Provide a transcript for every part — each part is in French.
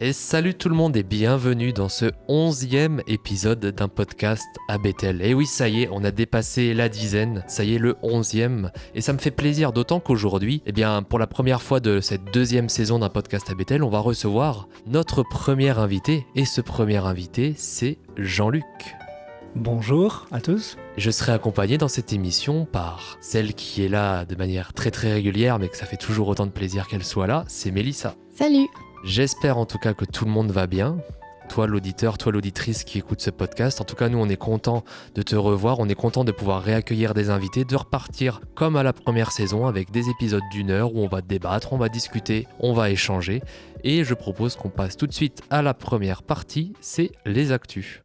Et salut tout le monde et bienvenue dans ce 11e épisode d'un podcast à Bethel. Et oui, ça y est, on a dépassé la dizaine, ça y est le 11e. Et ça me fait plaisir, d'autant qu'aujourd'hui, pour la première fois de cette deuxième saison d'un podcast à Bethel, on va recevoir notre premier invité. Et ce premier invité, c'est Jean-Luc. Bonjour à tous. Je serai accompagné dans cette émission par celle qui est là de manière très très régulière, mais que ça fait toujours autant de plaisir qu'elle soit là, c'est Mélissa. Salut. J'espère en tout cas que tout le monde va bien. Toi l'auditeur, toi l'auditrice qui écoute ce podcast. En tout cas, nous on est content de te revoir, on est content de pouvoir réaccueillir des invités, de repartir comme à la première saison avec des épisodes d'1 heure où on va débattre, on va discuter, on va échanger. Et je propose qu'on passe tout de suite à la première partie, c'est les actus.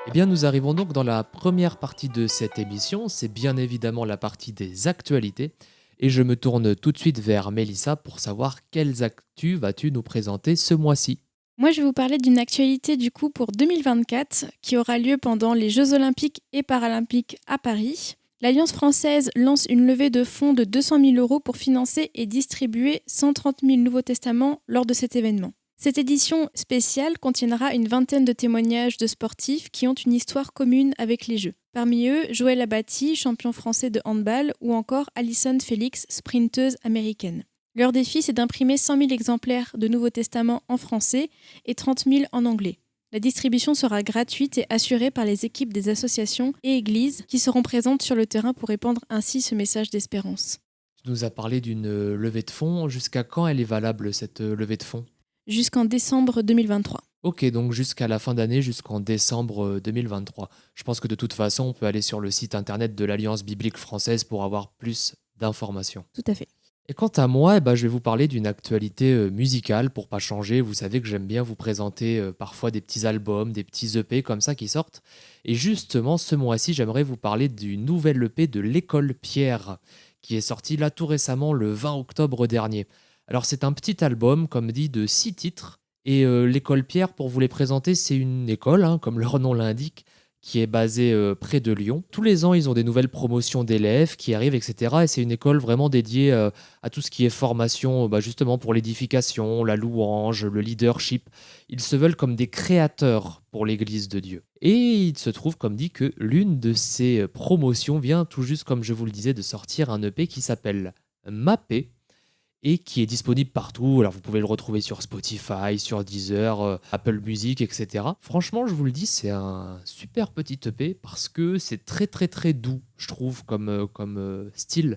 Eh bien, nous arrivons donc dans la première partie de cette émission, c'est bien évidemment la partie des actualités. Et je me tourne tout de suite vers Mélissa pour savoir quelles actus vas-tu nous présenter ce mois-ci. Moi, je vais vous parler d'une actualité du coup pour 2024 qui aura lieu pendant les Jeux Olympiques et Paralympiques à Paris. L'Alliance française lance une levée de fonds de 200 000 € pour financer et distribuer 130 000 Nouveaux Testaments lors de cet événement. Cette édition spéciale contiendra une vingtaine de témoignages de sportifs qui ont une histoire commune avec les Jeux. Parmi eux, Joël Abati, champion français de handball, ou encore Allyson Félix, sprinteuse américaine. Leur défi, c'est d'imprimer 100 000 exemplaires de Nouveaux Testaments en français et 30 000 en anglais. La distribution sera gratuite et assurée par les équipes des associations et églises qui seront présentes sur le terrain pour répandre ainsi ce message d'espérance. Tu nous as parlé d'une levée de fonds. Jusqu'à quand elle est valable, cette levée de fonds ? Jusqu'en décembre 2023. Ok, donc jusqu'à la fin d'année, jusqu'en décembre 2023. Je pense que de toute façon, on peut aller sur le site internet de l'Alliance biblique française pour avoir plus d'informations. Tout à fait. Et quant à moi, je vais vous parler d'une actualité musicale pour pas changer. Vous savez que j'aime bien vous présenter parfois des petits albums, des petits EP comme ça qui sortent. Et justement, ce mois-ci, j'aimerais vous parler du nouvel EP de l'École Pierre qui est sorti là tout récemment le 20 octobre dernier. Alors c'est un petit album, comme dit, de 6 titres. Et l'École Pierre, pour vous les présenter, c'est une école, comme leur nom l'indique, qui est basée près de Lyon. Tous les ans, ils ont des nouvelles promotions d'élèves qui arrivent, etc. Et c'est une école vraiment dédiée à tout ce qui est formation, justement pour l'édification, la louange, le leadership. Ils se veulent comme des créateurs pour l'Église de Dieu. Et il se trouve, comme dit, que l'une de ces promotions vient tout juste, comme je vous le disais, de sortir un EP qui s'appelle Mappé, et qui est disponible partout. Alors vous pouvez le retrouver sur Spotify, sur Deezer, Apple Music, etc. Franchement, je vous le dis, c'est un super petit EP parce que c'est très très très doux, je trouve, comme style.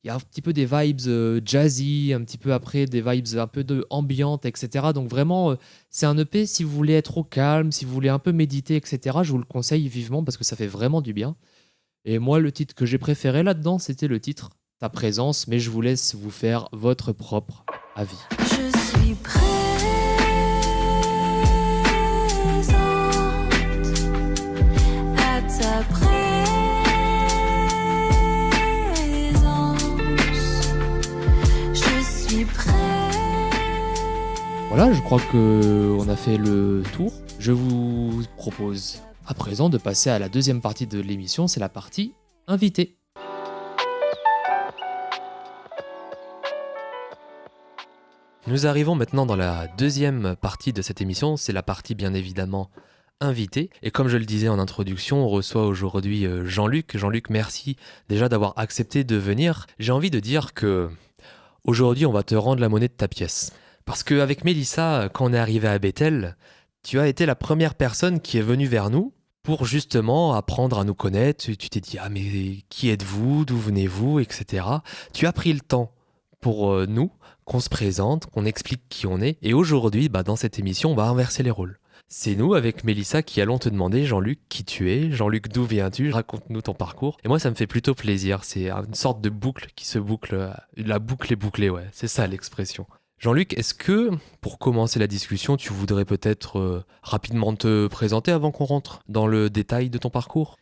Il y a un petit peu des vibes jazzy, un petit peu après des vibes un peu de ambiante, etc. Donc vraiment, c'est un EP si vous voulez être au calme, si vous voulez un peu méditer, etc. Je vous le conseille vivement parce que ça fait vraiment du bien. Et moi, le titre que j'ai préféré là-dedans, c'était le titre Ta présence, mais je vous laisse vous faire votre propre avis. Je suis présente à ta présence. Je suis prête. Voilà, je crois qu'on a fait le tour. Je vous propose à présent de passer à la deuxième partie de l'émission, c'est la partie invité. Nous arrivons maintenant dans la deuxième partie de cette émission, c'est la partie bien évidemment invité. Et comme je le disais en introduction, on reçoit aujourd'hui Jean-Luc. Jean-Luc, merci déjà d'avoir accepté de venir. J'ai envie de dire que aujourd'hui, on va te rendre la monnaie de ta pièce. Parce qu'avec Mélissa, quand on est arrivé à Bethel, tu as été la première personne qui est venue vers nous pour justement apprendre à nous connaître. Tu t'es dit « Ah mais qui êtes-vous ? D'où venez-vous ?» etc. Tu as pris le temps pour nous, qu'on se présente, qu'on explique qui on est. Et aujourd'hui, dans cette émission, on va inverser les rôles. C'est nous, avec Mélissa, qui allons te demander, Jean-Luc, qui tu es. Jean-Luc, d'où viens-tu ? Raconte-nous ton parcours. Et moi, ça me fait plutôt plaisir. C'est une sorte de boucle qui se boucle. La boucle est bouclée, ouais. C'est ça l'expression. Jean-Luc, est-ce que, pour commencer la discussion, tu voudrais peut-être rapidement te présenter avant qu'on rentre dans le détail de ton parcours ?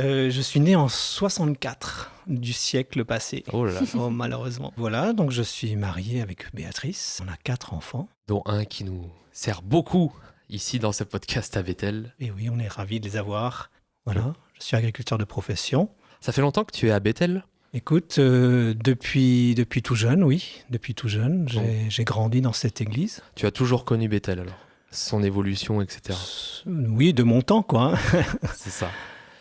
Je suis né en 64 du siècle passé. Oh là là. Oh, malheureusement. Voilà, donc je suis marié avec Béatrice. On a 4 enfants. Dont un qui nous sert beaucoup ici dans ce podcast à Bethel. Et oui, on est ravis de les avoir. Voilà, je suis agriculteur de profession. Ça fait longtemps que tu es à Bethel ? Écoute, depuis tout jeune, oui. Depuis tout jeune, j'ai grandi dans cette église. Tu as toujours connu Bethel alors? Son évolution, etc. Oui, de mon temps, quoi. C'est ça.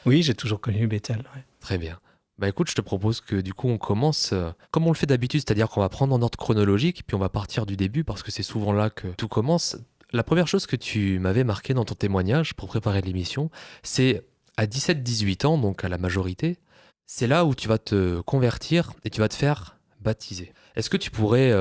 Oui, j'ai toujours connu Bethel. Ouais. Très bien. Bah écoute, je te propose que du coup on commence comme on le fait d'habitude, c'est-à-dire qu'on va prendre en ordre chronologique, puis on va partir du début parce que c'est souvent là que tout commence. La première chose que tu m'avais marqué dans ton témoignage pour préparer l'émission, c'est à 17-18 ans, donc à la majorité, c'est là où tu vas te convertir et tu vas te faire baptiser. Est-ce que tu pourrais,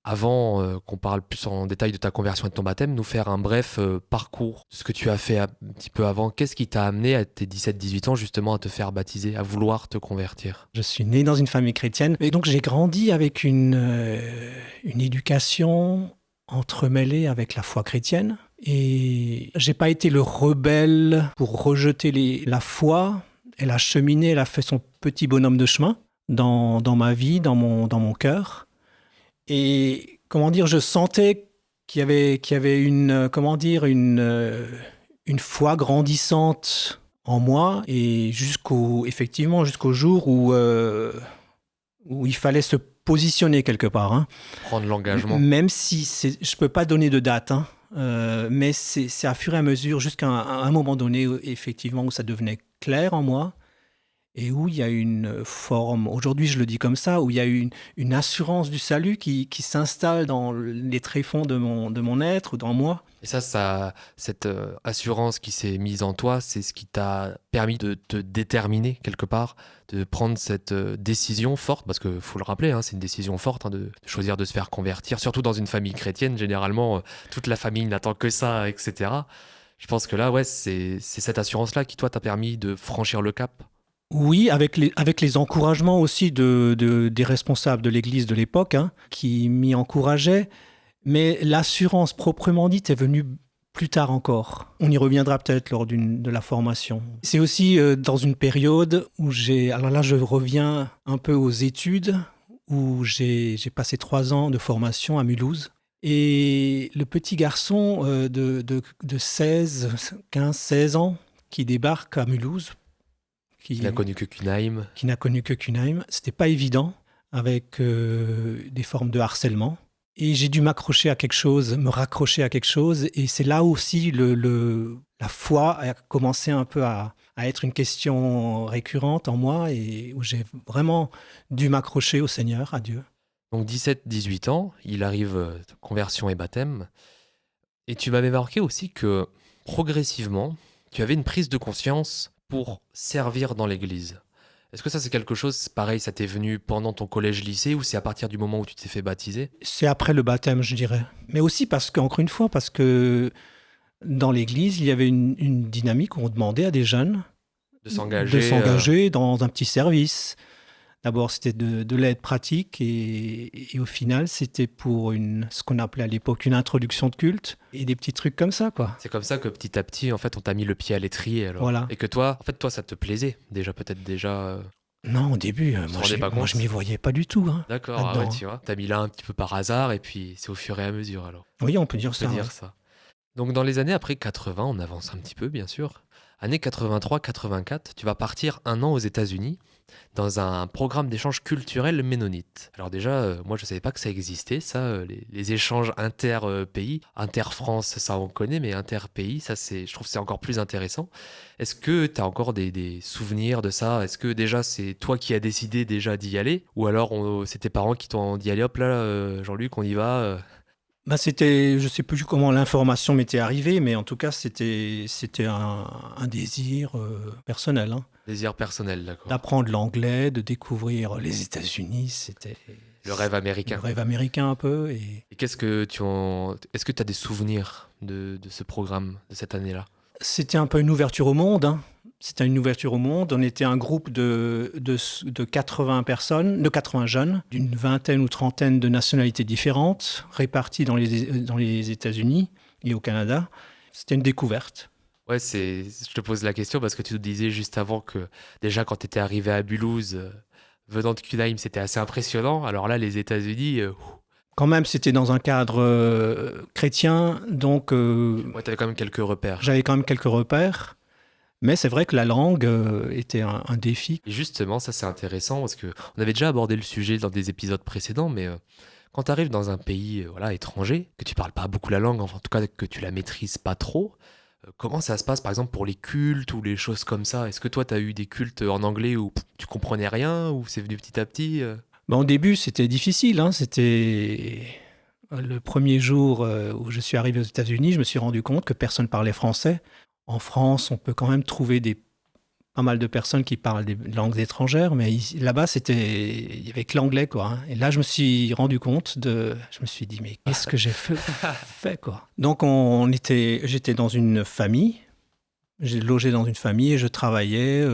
avant qu'on parle plus en détail de ta conversion et de ton baptême, nous faire un bref parcours de ce que tu as fait un petit peu avant? Qu'est-ce qui t'a amené à tes 17-18 ans justement à te faire baptiser, à vouloir te convertir? Je suis né dans une famille chrétienne et donc j'ai grandi avec une éducation entremêlée avec la foi chrétienne. Et j'ai pas été le rebelle pour rejeter la foi. Elle a cheminé, elle a fait son petit bonhomme de chemin dans ma vie, dans mon cœur. Et comment dire, je sentais qu'il y avait une foi grandissante en moi et jusqu'au jour où il fallait se positionner quelque part. Hein. Prendre l'engagement. Même si je peux pas donner de date, hein, mais c'est à fur et à mesure jusqu'à un moment donné, effectivement, où ça devenait clair en moi. Et où il y a une forme, aujourd'hui je le dis comme ça, où il y a une assurance du salut qui s'installe dans les tréfonds de mon être ou dans moi. Et cette assurance qui s'est mise en toi, c'est ce qui t'a permis de te déterminer quelque part, de prendre cette décision forte, parce qu'il faut le rappeler, hein, c'est une décision forte hein, de choisir de se faire convertir, surtout dans une famille chrétienne, généralement, toute la famille n'attend que ça, etc. Je pense que là, ouais, c'est cette assurance-là qui, toi, t'a permis de franchir le cap. Oui, avec les encouragements aussi des responsables de l'Église de l'époque, hein, qui m'y encourageaient. Mais l'assurance proprement dite est venue plus tard encore. On y reviendra peut-être lors de la formation. C'est aussi dans une période où alors là je reviens un peu aux études, où j'ai passé 3 ans de formation à Mulhouse. Et le petit garçon de 15-16 ans qui débarque à Mulhouse, qui n'a connu que Kunheim. Qui n'a connu que Kunheim. C'était pas évident avec des formes de harcèlement. Et j'ai dû me raccrocher à quelque chose. Et c'est là aussi la foi a commencé un peu à être une question récurrente en moi et où j'ai vraiment dû m'accrocher au Seigneur, à Dieu. Donc 17-18 ans, il arrive conversion et baptême. Et tu m'avais marqué aussi que progressivement, tu avais une prise de conscience pour servir dans l'église. Est-ce que ça c'est quelque chose, pareil, ça t'est venu pendant ton collège-lycée ou c'est à partir du moment où tu t'es fait baptiser? C'est après le baptême, je dirais. Mais aussi parce que dans l'église, il y avait une dynamique où on demandait à des jeunes de s'engager dans un petit service. D'abord, c'était de l'aide pratique et au final, c'était pour ce qu'on appelait à l'époque une introduction de culte et des petits trucs comme ça, quoi. C'est comme ça que petit à petit, en fait, on t'a mis le pied à l'étrier. Alors. Voilà. Et que toi, ça te plaisait déjà, peut-être déjà. Non, au début, moi, je m'y voyais pas du tout. Hein, d'accord, ah ouais, tu vois. T'as mis là un petit peu par hasard et puis c'est au fur et à mesure alors. Oui, on peut dire ça. Donc dans les années après 80, on avance un petit peu, bien sûr. Année 83-84, tu vas partir 1 an aux États-Unis dans un programme d'échange culturel ménonite. Alors déjà, moi je ne savais pas que ça existait, ça, les échanges inter-pays, inter-France, ça on connaît, mais inter-pays, ça je trouve que c'est encore plus intéressant. Est-ce que tu as encore des souvenirs de ça? Est-ce que déjà c'est toi qui as décidé déjà d'y aller? Ou alors c'est tes parents qui t'ont dit allez hop là, Jean-Luc, on y va je ne sais plus comment l'information m'était arrivée, mais en tout cas, c'était un désir personnel. Hein. Désir personnel, d'accord. D'apprendre l'anglais, de découvrir les États-Unis, c'était... Le rêve américain. Le rêve américain un peu. Et qu'est-ce que est-ce que tu as des souvenirs de ce programme, de cette année-là? C'était un peu une ouverture au monde. Hein. C'était une ouverture au monde. On était un groupe de 80 personnes, de 80 jeunes, d'une vingtaine ou trentaine de nationalités différentes, réparties dans les États-Unis et au Canada. C'était une découverte. Ouais, je te pose la question parce que tu nous disais juste avant que déjà quand tu étais arrivé à Mulhouse, venant de Kunheim, c'était assez impressionnant. Alors là, les États-Unis... Quand même, c'était dans un cadre chrétien, donc... ouais, tu avais quand même quelques repères. J'avais quand même quelques repères. Mais c'est vrai que la langue était un défi. Et justement, ça c'est intéressant parce que on avait déjà abordé le sujet dans des épisodes précédents, mais quand tu arrives dans un pays voilà, étranger, que tu parles pas beaucoup la langue, enfin, en tout cas que tu la maîtrises pas trop, comment ça se passe par exemple pour les cultes ou les choses comme ça? Est-ce que toi tu as eu des cultes en anglais où tu comprenais rien ou c'est venu petit à petit Au début, c'était difficile, hein. C'était le premier jour où je suis arrivé aux États-Unis, je me suis rendu compte que personne parlait français. En France, on peut quand même trouver pas mal de personnes qui parlent des langues étrangères, mais là-bas, il y avait que l'anglais, quoi, hein. Et là, je me suis rendu compte je me suis dit, mais qu'est-ce que j'ai fait, quoi. Donc, j'étais dans une famille, j'ai logé dans une famille et je travaillais.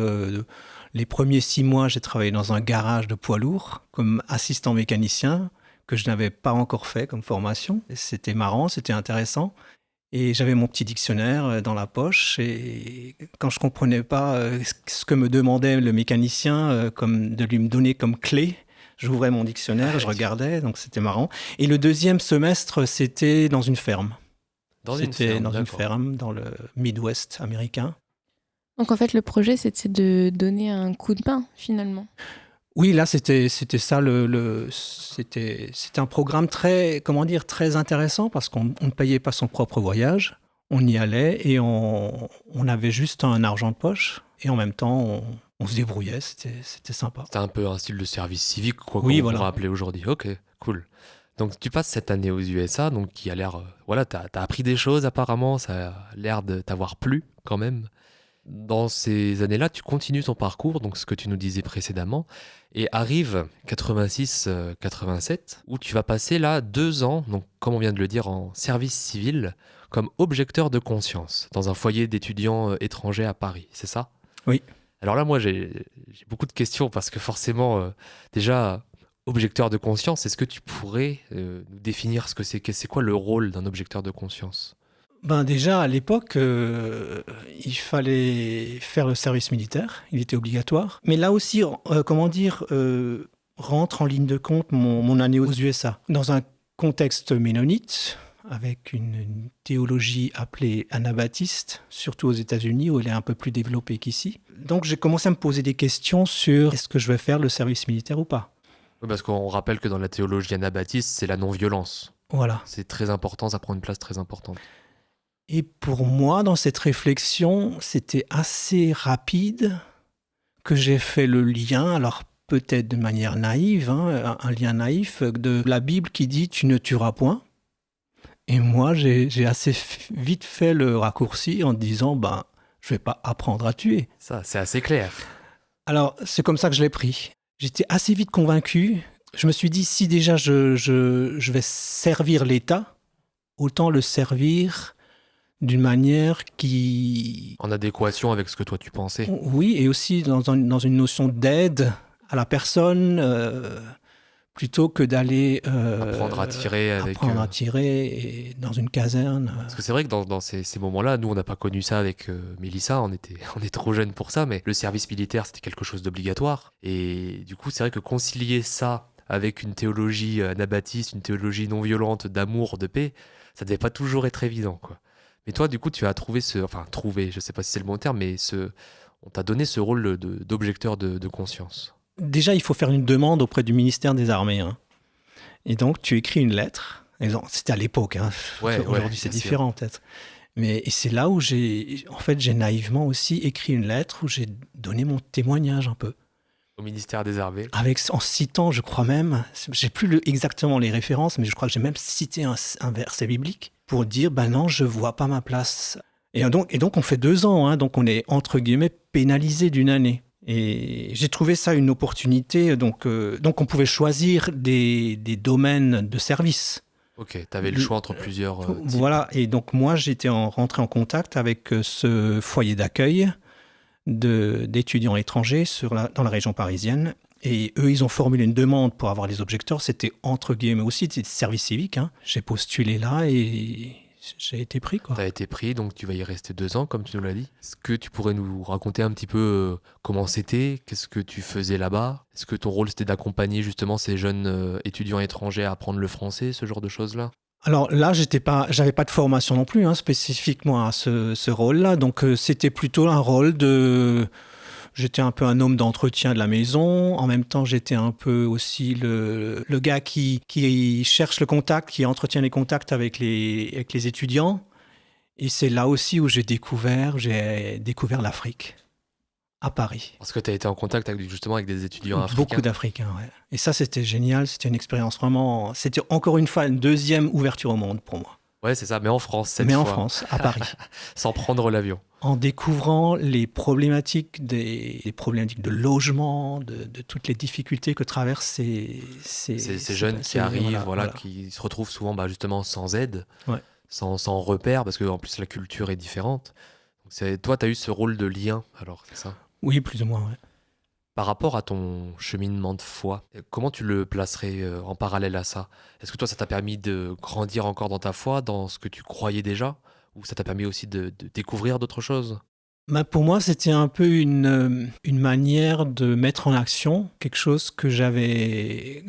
Les premiers 6 mois, j'ai travaillé dans un garage de poids lourds comme assistant mécanicien, que je n'avais pas encore fait comme formation. Et c'était marrant, c'était intéressant. Et j'avais mon petit dictionnaire dans la poche. Et quand je ne comprenais pas ce que me demandait le mécanicien, de lui me donner comme clé, j'ouvrais mon dictionnaire, je regardais, donc c'était marrant. Et le deuxième semestre, c'était dans une ferme. C'était dans une ferme dans le Midwest américain. Donc en fait, le projet, c'était de donner un coup de main, finalement. Oui, là, c'était ça. C'était un programme très intéressant parce qu'on ne payait pas son propre voyage. On y allait et on avait juste un argent de poche. Et en même temps, on se débrouillait. C'était sympa. C'était un peu un style de service civique, quoi, oui, qu'on voilà. pourrait appeler aujourd'hui. Ok, cool. Donc tu passes cette année aux USA, donc qui a l'air... voilà, t'as appris des choses apparemment, ça a l'air de t'avoir plu quand même. Dans ces années-là, tu continues ton parcours, donc ce que tu nous disais précédemment, et arrive 86-87, où tu vas passer là 2 ans, donc comme on vient de le dire, en service civil, comme objecteur de conscience, dans un foyer d'étudiants étrangers à Paris, c'est ça? Oui. Alors là, moi, j'ai beaucoup de questions, parce que forcément, déjà, objecteur de conscience, est-ce que tu pourrais nous définir ce que c'est quoi le rôle d'un objecteur de conscience? Déjà, à l'époque, il fallait faire le service militaire. Il était obligatoire. Mais là aussi, rentre en ligne de compte mon année aux USA. Dans un contexte ménonite, avec une théologie appelée anabaptiste, surtout aux États-Unis, où elle est un peu plus développée qu'ici. Donc, j'ai commencé à me poser des questions sur est-ce que je vais faire le service militaire ou pas. Parce qu'on rappelle que dans la théologie anabaptiste, c'est la non-violence. Voilà. C'est très important, ça prend une place très importante. Et pour moi, dans cette réflexion, c'était assez rapide que j'ai fait le lien, alors peut-être de manière naïve, hein, un lien naïf de la Bible qui dit « tu ne tueras point ». Et moi, j'ai assez vite fait le raccourci en disant « je ne vais pas apprendre à tuer ». Ça, c'est assez clair. Alors, c'est comme ça que je l'ai pris. J'étais assez vite convaincu. Je me suis dit, si déjà je vais servir l'État, autant le servir d'une manière qui... En adéquation avec ce que toi tu pensais. Oui, et aussi dans une notion d'aide à la personne, plutôt que d'aller... apprendre à tirer apprendre à tirer dans une caserne. Parce que c'est vrai que dans ces moments-là, nous on n'a pas connu ça avec Mélissa, on est trop jeunes pour ça, mais le service militaire c'était quelque chose d'obligatoire. Et du coup c'est vrai que concilier ça avec une théologie anabaptiste, une théologie non violente, d'amour, de paix, ça devait pas toujours être évident, quoi. Mais toi, du coup, tu as trouvé je sais pas si c'est le bon terme, mais on t'a donné ce rôle d'objecteur de conscience. Déjà, il faut faire une demande auprès du ministère des Armées, hein. Et donc, tu écris une lettre. C'était à l'époque, hein. Aujourd'hui, c'est différent, peut-être. Mais c'est là où j'ai naïvement aussi écrit une lettre où j'ai donné mon témoignage un peu. Au ministère des Armées. En citant, je crois même, j'ai plus exactement les références, mais je crois que j'ai même cité un verset biblique pour dire, non, je vois pas ma place. Et donc on fait 2 ans, hein, donc on est, entre guillemets, pénalisé d'1 année. Et j'ai trouvé ça une opportunité, donc on pouvait choisir des domaines de service. Ok, tu avais le choix entre plusieurs types. Voilà, et donc moi j'étais rentré en contact avec ce foyer d'accueil d'étudiants étrangers dans la région parisienne. Et eux, ils ont formulé une demande pour avoir les objecteurs. C'était entre guillemets aussi des services civiques, hein. J'ai postulé là et j'ai été pris, quoi. Tu as été pris, donc tu vas y rester 2 ans, comme tu nous l'as dit. Est-ce que tu pourrais nous raconter un petit peu comment c'était? Qu'est-ce que tu faisais là-bas? Est-ce que ton rôle, c'était d'accompagner justement ces jeunes étudiants étrangers à apprendre le français, ce genre de choses-là? Alors là, j'avais pas de formation non plus, hein, spécifiquement à ce rôle-là. Donc c'était plutôt un rôle de... J'étais un peu un homme d'entretien de la maison. En même temps, j'étais un peu aussi le gars qui cherche le contact, qui entretient les contacts avec les étudiants. Et c'est là aussi où j'ai découvert l'Afrique, à Paris. Parce que tu as été en contact justement avec des étudiants africains. Beaucoup d'Africains, ouais. Et ça, c'était génial. C'était une expérience vraiment... C'était encore une fois une deuxième ouverture au monde pour moi. Ouais, c'est ça, mais en France cette fois. Mais en France, à Paris. Sans prendre l'avion. En découvrant les problématiques de logement, de toutes les difficultés que traversent ces jeunes qui arrivent, voilà, qui se retrouvent souvent justement sans aide, ouais. sans repère, parce qu'en plus la culture est différente. Donc toi, tu as eu ce rôle de lien, alors, c'est ça? Oui, plus ou moins, ouais. Par rapport à ton cheminement de foi, comment tu le placerais en parallèle à ça? Est-ce que toi, ça t'a permis de grandir encore dans ta foi, dans ce que tu croyais déjà? Ou ça t'a permis aussi de découvrir d'autres choses? Pour moi, c'était un peu une manière de mettre en action quelque chose que j'avais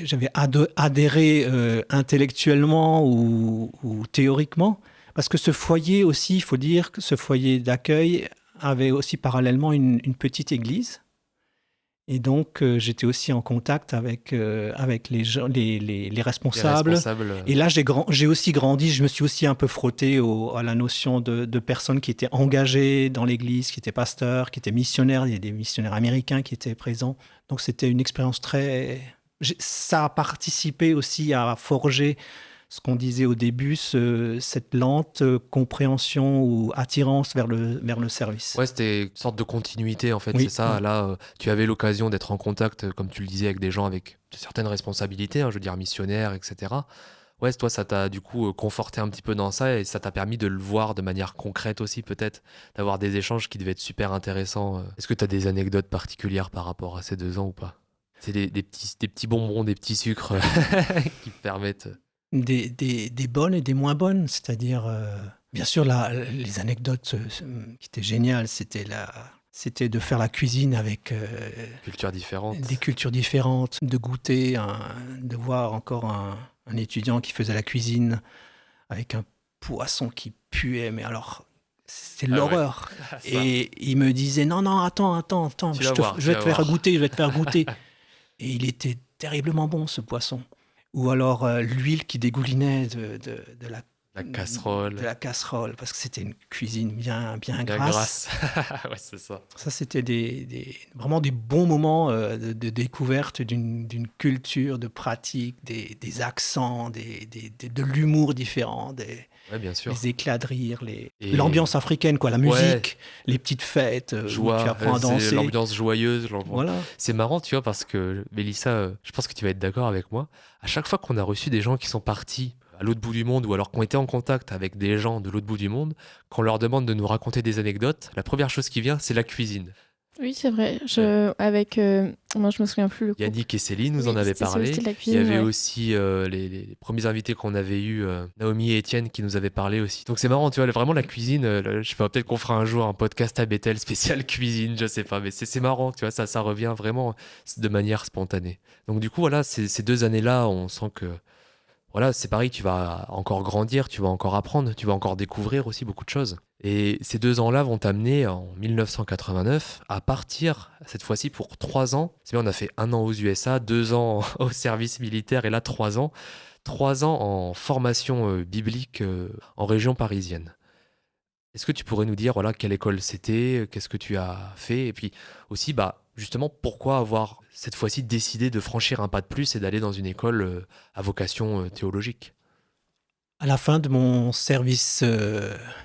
adhéré intellectuellement ou théoriquement. Parce que ce foyer aussi, il faut dire que ce foyer d'accueil avait aussi parallèlement une petite église. Et donc, j'étais aussi en contact avec les gens, les responsables. Et là, j'ai aussi grandi, je me suis aussi un peu frotté à la notion de personnes qui étaient engagées dans l'Église, qui étaient pasteurs, qui étaient missionnaires. Il y a des missionnaires américains qui étaient présents. Donc, c'était une expérience ça a participé aussi à forger ce qu'on disait au début, cette lente compréhension ou attirance vers le service. Ouais, c'était une sorte de continuité, en fait, oui, c'est ça. Oui. Là, tu avais l'occasion d'être en contact, comme tu le disais, avec des gens avec certaines responsabilités, je veux dire missionnaires, etc. Ouais, toi, ça t'a du coup conforté un petit peu dans ça et ça t'a permis de le voir de manière concrète aussi, peut-être, d'avoir des échanges qui devaient être super intéressants. Est-ce que tu as des anecdotes particulières par rapport à ces 2 ans ou pas? C'est des petits bonbons, des petits sucres qui permettent... Des bonnes et des moins bonnes, c'est-à-dire, bien sûr, les anecdotes qui étaient géniales, c'était de faire la cuisine avec cultures différentes. Des cultures différentes, de goûter, de voir encore un étudiant qui faisait la cuisine avec un poisson qui puait, mais alors, c'est l'horreur. Ouais. Et il me disait, non, attends, je vais te faire goûter. Et il était terriblement bon, ce poisson. Ou alors l'huile qui dégoulinait de la casserole. De la casserole, parce que c'était une cuisine bien grasse. Ouais, c'est ça. Ça, c'était vraiment des bons moments de découverte d'une culture, de pratique, des accents, de l'humour différent, ouais, bien sûr. les éclats de rire, l'ambiance africaine, quoi, la musique, les petites fêtes où tu apprends à danser. L'ambiance joyeuse. Voilà. C'est marrant, tu vois, parce que, Mélissa, je pense que tu vas être d'accord avec moi. À chaque fois qu'on a reçu des gens qui sont partis à l'autre bout du monde ou alors qui ont été en contact avec des gens de l'autre bout du monde, quand on leur demande de nous raconter des anecdotes, la première chose qui vient, c'est la cuisine. Oui, c'est vrai. Avec, moi, je me souviens plus. Yannick et Céline nous en avaient parlé. Cuisine, il y avait aussi les premiers invités qu'on avait eus, Naomi et Étienne, qui nous avaient parlé aussi. Donc c'est marrant, tu vois, vraiment la cuisine. Je sais pas, peut-être qu'on fera un jour un podcast à Bethel spécial cuisine, je sais pas, mais c'est marrant, tu vois, ça revient vraiment de manière spontanée. Donc du coup, voilà, ces 2 années-là, on sent que voilà, c'est pareil, tu vas encore grandir, tu vas encore apprendre, tu vas encore découvrir aussi beaucoup de choses. Et ces 2 ans-là vont t'amener en 1989 à partir, cette fois-ci pour 3 ans. C'est bien, on a fait 1 an aux USA, 2 ans au service militaire et là 3 ans. 3 ans en formation biblique en région parisienne. Est-ce que tu pourrais nous dire voilà, quelle école c'était, qu'est-ce que tu as fait? Et puis aussi, justement, pourquoi avoir cette fois-ci décidé de franchir un pas de plus et d'aller dans une école à vocation théologique? À la fin de mon service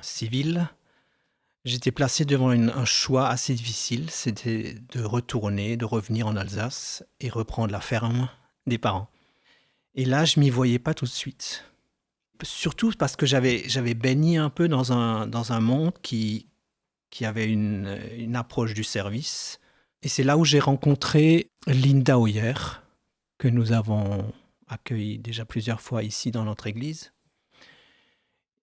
civil, j'étais placé devant un choix assez difficile. C'était de revenir en Alsace et reprendre la ferme des parents. Et là, je m'y voyais pas tout de suite. Surtout parce que j'avais baigné un peu dans un monde qui avait une approche du service. Et c'est là où j'ai rencontré Linda Hoyer, que nous avons accueillie déjà plusieurs fois ici dans notre église,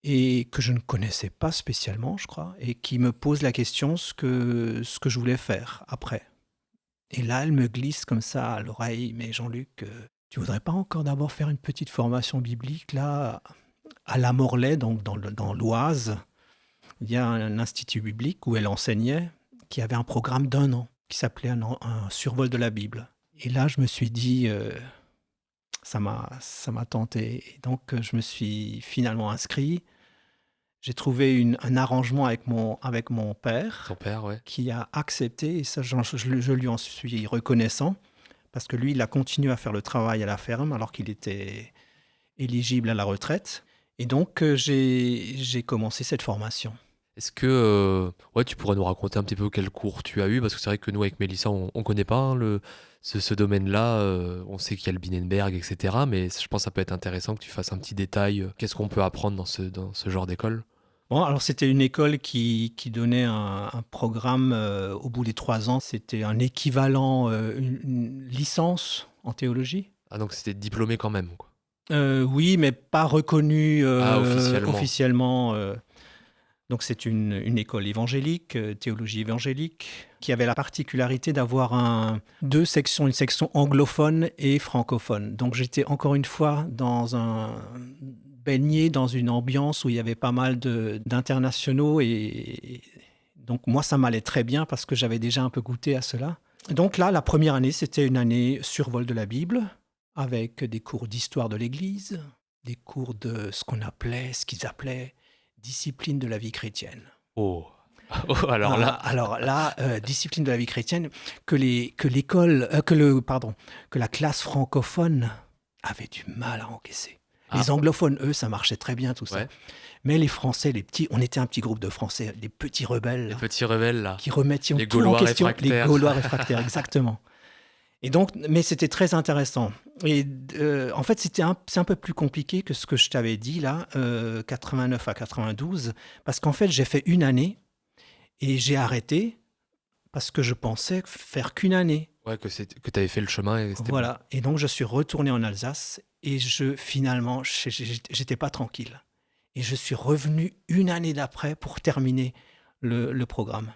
et que je ne connaissais pas spécialement, je crois, et qui me pose la question ce que je voulais faire après. Et là, elle me glisse comme ça à l'oreille, mais Jean-Luc, tu voudrais pas encore d'abord faire une petite formation biblique là, à La Morlaix, donc dans l'Oise, il y a un institut biblique où elle enseignait, qui avait un programme d'1 an, qui s'appelait un survol de la Bible. Et là, je me suis dit, ça m'a tenté. Et donc, je me suis finalement inscrit. J'ai trouvé un arrangement avec mon père, Ton père, ouais. qui a accepté, et ça, je lui en suis reconnaissant, parce que lui, il a continué à faire le travail à la ferme alors qu'il était éligible à la retraite. Et donc, j'ai commencé cette formation. Est-ce que tu pourrais nous raconter un petit peu quel cours tu as eu? Parce que c'est vrai que nous, avec Mélissa, on ne connaît pas hein, ce domaine-là. On sait qu'il y a le Binnenberg, etc. Mais je pense que ça peut être intéressant que tu fasses un petit détail. Qu'est-ce qu'on peut apprendre dans ce genre d'école? Bon, alors c'était une école qui donnait un programme au bout des 3 ans. C'était un équivalent, une licence en théologie. Ah, donc c'était diplômé quand même, quoi. Oui, mais pas reconnu Officiellement. Donc c'est une école évangélique, théologie évangélique, qui avait la particularité d'avoir 2 sections, une section anglophone et francophone. Donc j'étais encore une fois baigné dans une ambiance où il y avait pas mal d'internationaux et donc moi ça m'allait très bien parce que j'avais déjà un peu goûté à cela. Donc là, la première année, c'était une année survol de la Bible avec des cours d'histoire de l'Église, des cours de ce qu'ils appelaient discipline de la vie chrétienne. Oh, alors là... Alors là, discipline de la vie chrétienne que la classe francophone avait du mal à encaisser. Les anglophones, eux, ça marchait très bien tout ça. Ouais. Mais les Français, on était un petit groupe de Français, des petits rebelles. Les petits rebelles, là. Qui remettaient Les tout en Gaulois question. réfractaires. Les Gaulois réfractaires, exactement. Et donc, mais c'était très intéressant. Et en fait, c'est un peu plus compliqué que ce que je t'avais dit là, 89 à 92, parce qu'en fait, j'ai fait une année et j'ai arrêté parce que je pensais faire qu'une année. Ouais, que tu avais fait le chemin. Et voilà. Bon. Et donc, je suis retourné en Alsace et finalement, j'étais pas tranquille. Et je suis revenu une année d'après pour terminer le programme.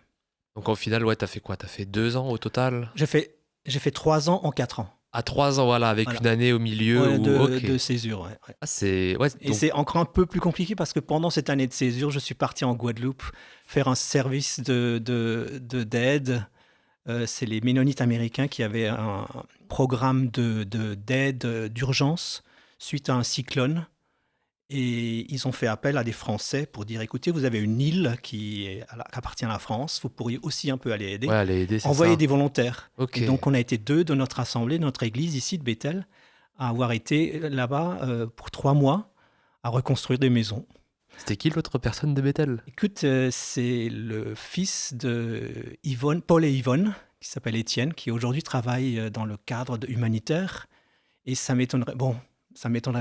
Donc au final, ouais, t'as fait quoi? T'as fait 2 ans au total? J'ai fait 3 ans en 4 ans. À 3 ans, voilà, avec une année au milieu. De césure, ouais. Ah, c'est... Ouais, Et c'est encore un peu plus compliqué parce que pendant cette année de césure, je suis parti en Guadeloupe faire un service d'aide. C'est les Ménonites américains qui avaient un programme d'aide d'urgence suite à un cyclone. Et ils ont fait appel à des Français pour dire, écoutez, vous avez une île qui appartient à la France, vous pourriez aussi un peu aller aider. Ouais, aller aider, c'est Envoyer ça. des volontaires. Okay. Et donc, on a été 2 de notre assemblée, de notre église ici de Bethel, à avoir été là-bas pour 3 mois à reconstruire des maisons. C'était qui l'autre personne de Bethel? Écoute, c'est le fils de Paul et Yvonne, qui s'appelle Étienne, qui aujourd'hui travaille dans le cadre humanitaire. Et ça m'étonnerait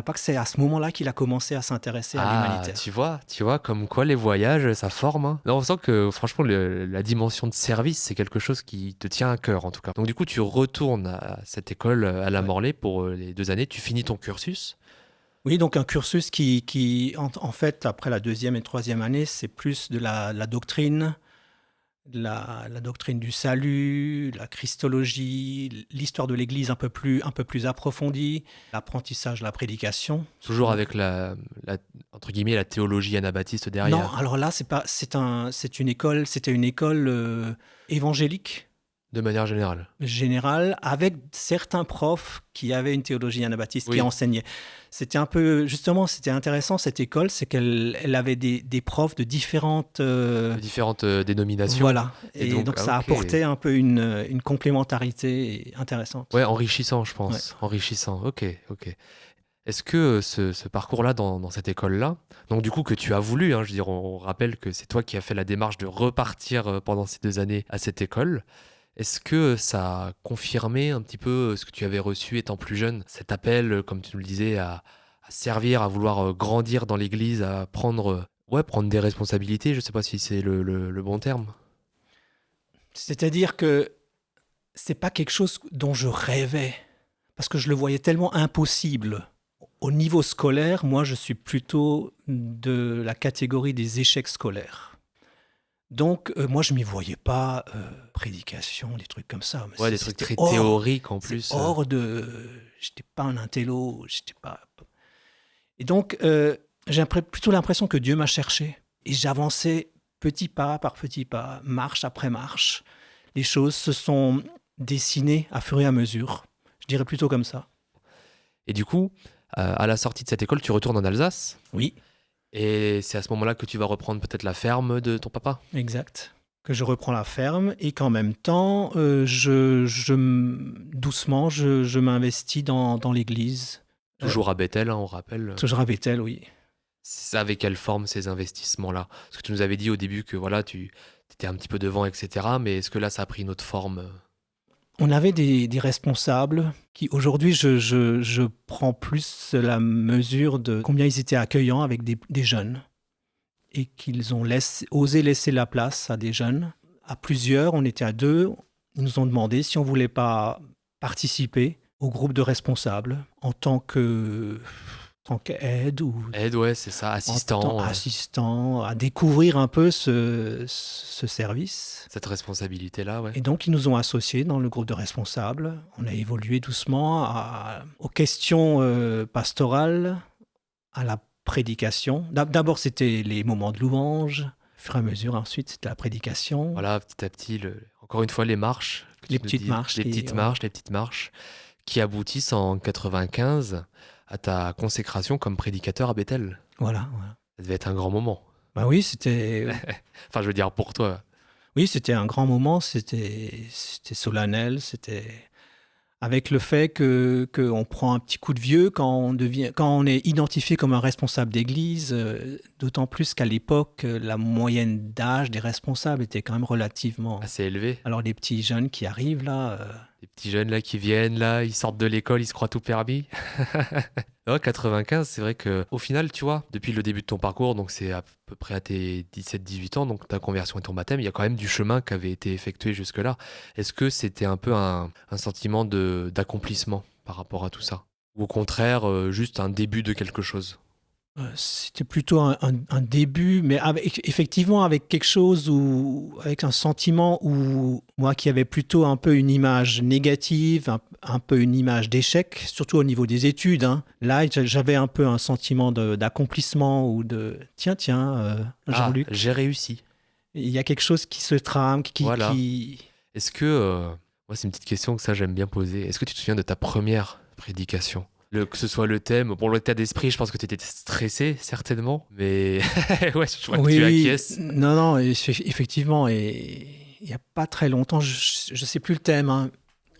pas que c'est à ce moment-là qu'il a commencé à s'intéresser à l'humanitaire. Tu vois, comme quoi les voyages, ça forme. Hein. Non, on sent que franchement, la dimension de service, c'est quelque chose qui te tient à cœur en tout cas. Donc du coup, tu retournes à cette école à La Morlaix pour les 2 années. Tu finis ton cursus. Oui, donc un cursus qui en fait, après la 2e et 3e année, c'est plus de la doctrine, la doctrine du salut, la christologie, l'histoire de l'Église un peu plus approfondie, l'apprentissage de la prédication. Toujours avec entre guillemets la théologie anabaptiste derrière. Non, alors là c'était une école évangélique. De manière générale, avec certains profs qui avaient une théologie anabaptiste, oui. Qui enseignaient. C'était c'était intéressant cette école, c'est qu'elle avait des profs de différentes dénominations. Voilà, et donc ça apportait un peu une complémentarité intéressante. Ouais, enrichissant, je pense. Ouais. Enrichissant, ok. Est-ce que ce parcours-là dans cette école-là, donc du coup que tu as voulu, hein, je veux dire, on rappelle que c'est toi qui as fait la démarche de repartir pendant ces 2 années à cette école. Est-ce que ça a confirmé un petit peu ce que tu avais reçu étant plus jeune, cet appel, comme tu le disais, à servir, à vouloir grandir dans l'Église, à prendre des responsabilités, je ne sais pas si c'est le bon terme. C'est-à-dire que c'est pas quelque chose dont je rêvais, parce que je le voyais tellement impossible. Au niveau scolaire, moi je suis plutôt de la catégorie des échecs scolaires. Donc, moi, je ne m'y voyais pas, prédication, des trucs comme ça. Ouais, des trucs très théoriques en plus. Je n'étais pas un intello, j'étais pas... Et donc, plutôt l'impression que Dieu m'a cherché. Et j'avançais petit pas par petit pas, marche après marche. Les choses se sont dessinées à fur et à mesure. Je dirais plutôt comme ça. Et du coup, à la sortie de cette école, tu retournes en Alsace. Oui, Et c'est à ce moment-là que tu vas reprendre peut-être la ferme de ton papa. exact. Que je reprends la ferme et qu'en même temps, doucement, je m'investis dans l'église. Toujours à Bethel, hein, on rappelle. Toujours à Bethel, oui. Ça avait quelle forme ces investissements-là? Parce que tu nous avais dit au début que voilà, tu étais un petit peu devant, etc. Mais est-ce que là, ça a pris une autre forme? On avait des responsables qui, aujourd'hui, je prends plus la mesure de combien ils étaient accueillants avec des jeunes et qu'ils ont osé laisser la place à des jeunes. À plusieurs, on était à 2. Ils nous ont demandé si on ne voulait pas participer au groupe de responsables en tant qu'aide ou Aide, ouais, c'est ça, assistant. assistant, à découvrir un peu ce service. Cette responsabilité-là, ouais. Et donc, ils nous ont associés dans le groupe de responsables. On a évolué doucement aux questions pastorales, à la prédication. D'abord, c'était les moments de louange. Au fur et à mesure, ensuite, c'était la prédication. Voilà, petit à petit, encore une fois, les marches. que tu Les nous petites dis, marches Les qui- petites ouais. marches, les petites marches, qui aboutissent en 95 à ta consécration comme prédicateur à Bethel. Voilà. Ça devait être un grand moment. Bah oui, c'était Enfin, je veux dire, pour toi. un grand moment. C'était solennel. C'était avec le fait qu'on prend un petit coup de vieux quand on est identifié comme un responsable d'église, d'autant plus qu'à l'époque, la moyenne d'âge des responsables était quand même relativement... Assez élevé. Alors les petits jeunes qui arrivent là, Les petits jeunes là qui viennent, là, ils sortent de l'école, ils se croient tout permis. Ouais, 95, c'est vrai que au final, tu vois, depuis le début de ton parcours, donc c'est à peu près à tes 17-18 ans, donc ta conversion et ton baptême, il y a quand même du chemin qui avait été effectué jusque-là. Est-ce que c'était un peu un sentiment d'accomplissement par rapport à tout ça? Ou au contraire, juste un début de quelque chose? c'était plutôt un début, mais effectivement avec quelque chose avec un sentiment où moi qui avais plutôt un peu une image négative, un peu une image d'échec, surtout au niveau des études. Hein. Là, j'avais un peu un sentiment d'accomplissement ou de tiens, Jean-Luc, J'ai réussi. il y a quelque chose qui se trame, Voilà. qui... Est-ce que, moi c'est une petite question que ça j'aime bien poser, est-ce que tu te souviens de ta première prédication? Que ce soit le thème, bon, l'état d'esprit, je pense que tu étais stressé, certainement, mais ouais, je vois que tu acquiesces. Non, effectivement, et il n'y a pas très longtemps, je ne sais plus le thème, hein,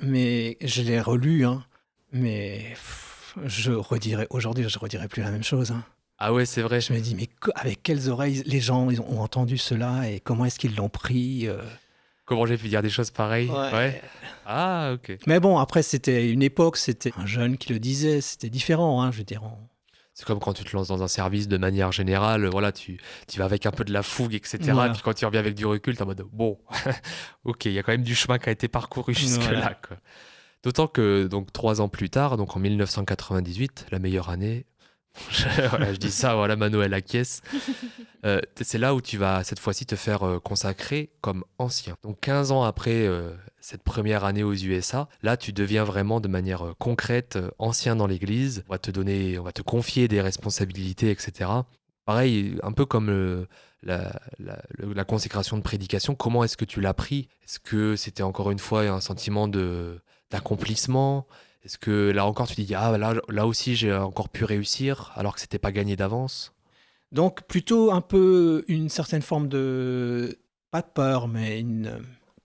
mais je l'ai relu, hein, mais aujourd'hui, je redirais plus la même chose. Hein. Ah ouais, c'est vrai. Je me dis, mais avec quelles oreilles les gens ils ont entendu cela et comment est-ce qu'ils l'ont pris Comment j'ai pu dire des choses pareilles? Ouais. Ah, ok. Mais bon, après, c'était une époque, c'était un jeune qui le disait, c'était différent, hein, je veux dire. C'est comme quand tu te lances dans un service de manière générale, voilà, tu vas avec un peu de la fougue, etc. Voilà. Et puis quand tu reviens avec du recul, t'es en mode, bon, ok, il y a quand même du chemin qui a été parcouru jusque-là, Voilà. quoi. D'autant que, donc, 3 ans plus tard, donc en 1998, la meilleure année, voilà, je dis ça, voilà, Manuel acquiesce. C'est là où tu vas cette fois-ci te faire consacrer comme ancien. Donc 15 ans après cette première année aux USA, là tu deviens vraiment de manière concrète ancien dans l'église. On va te confier des responsabilités, etc. Pareil, un peu comme la consécration de prédication, comment est-ce que tu l'as pris? Est-ce que c'était encore une fois un sentiment d'accomplissement? Est-ce que là encore tu te dis, ah là aussi j'ai encore pu réussir alors que c'était pas gagné d'avance? Donc plutôt un peu une certaine forme de, pas de peur, mais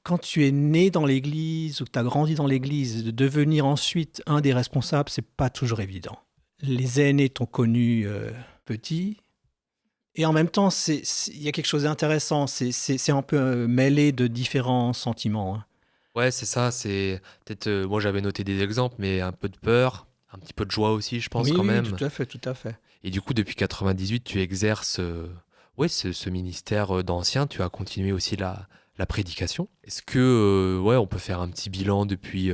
quand tu es né dans l'église ou que tu as grandi dans l'église, de devenir ensuite un des responsables, c'est pas toujours évident. Les aînés t'ont connu petit, et en même temps, il y a quelque chose d'intéressant, c'est un peu mêlé de différents sentiments. Hein. Ouais, c'est ça, c'est peut-être, moi j'avais noté des exemples, mais un peu de peur, un petit peu de joie aussi, je pense, Oui, quand oui, même. tout à fait, tout à fait. Et du coup, depuis 98, tu exerces ce ministère d'ancien, tu as continué aussi la prédication. Est-ce que, ouais, on peut faire un petit bilan depuis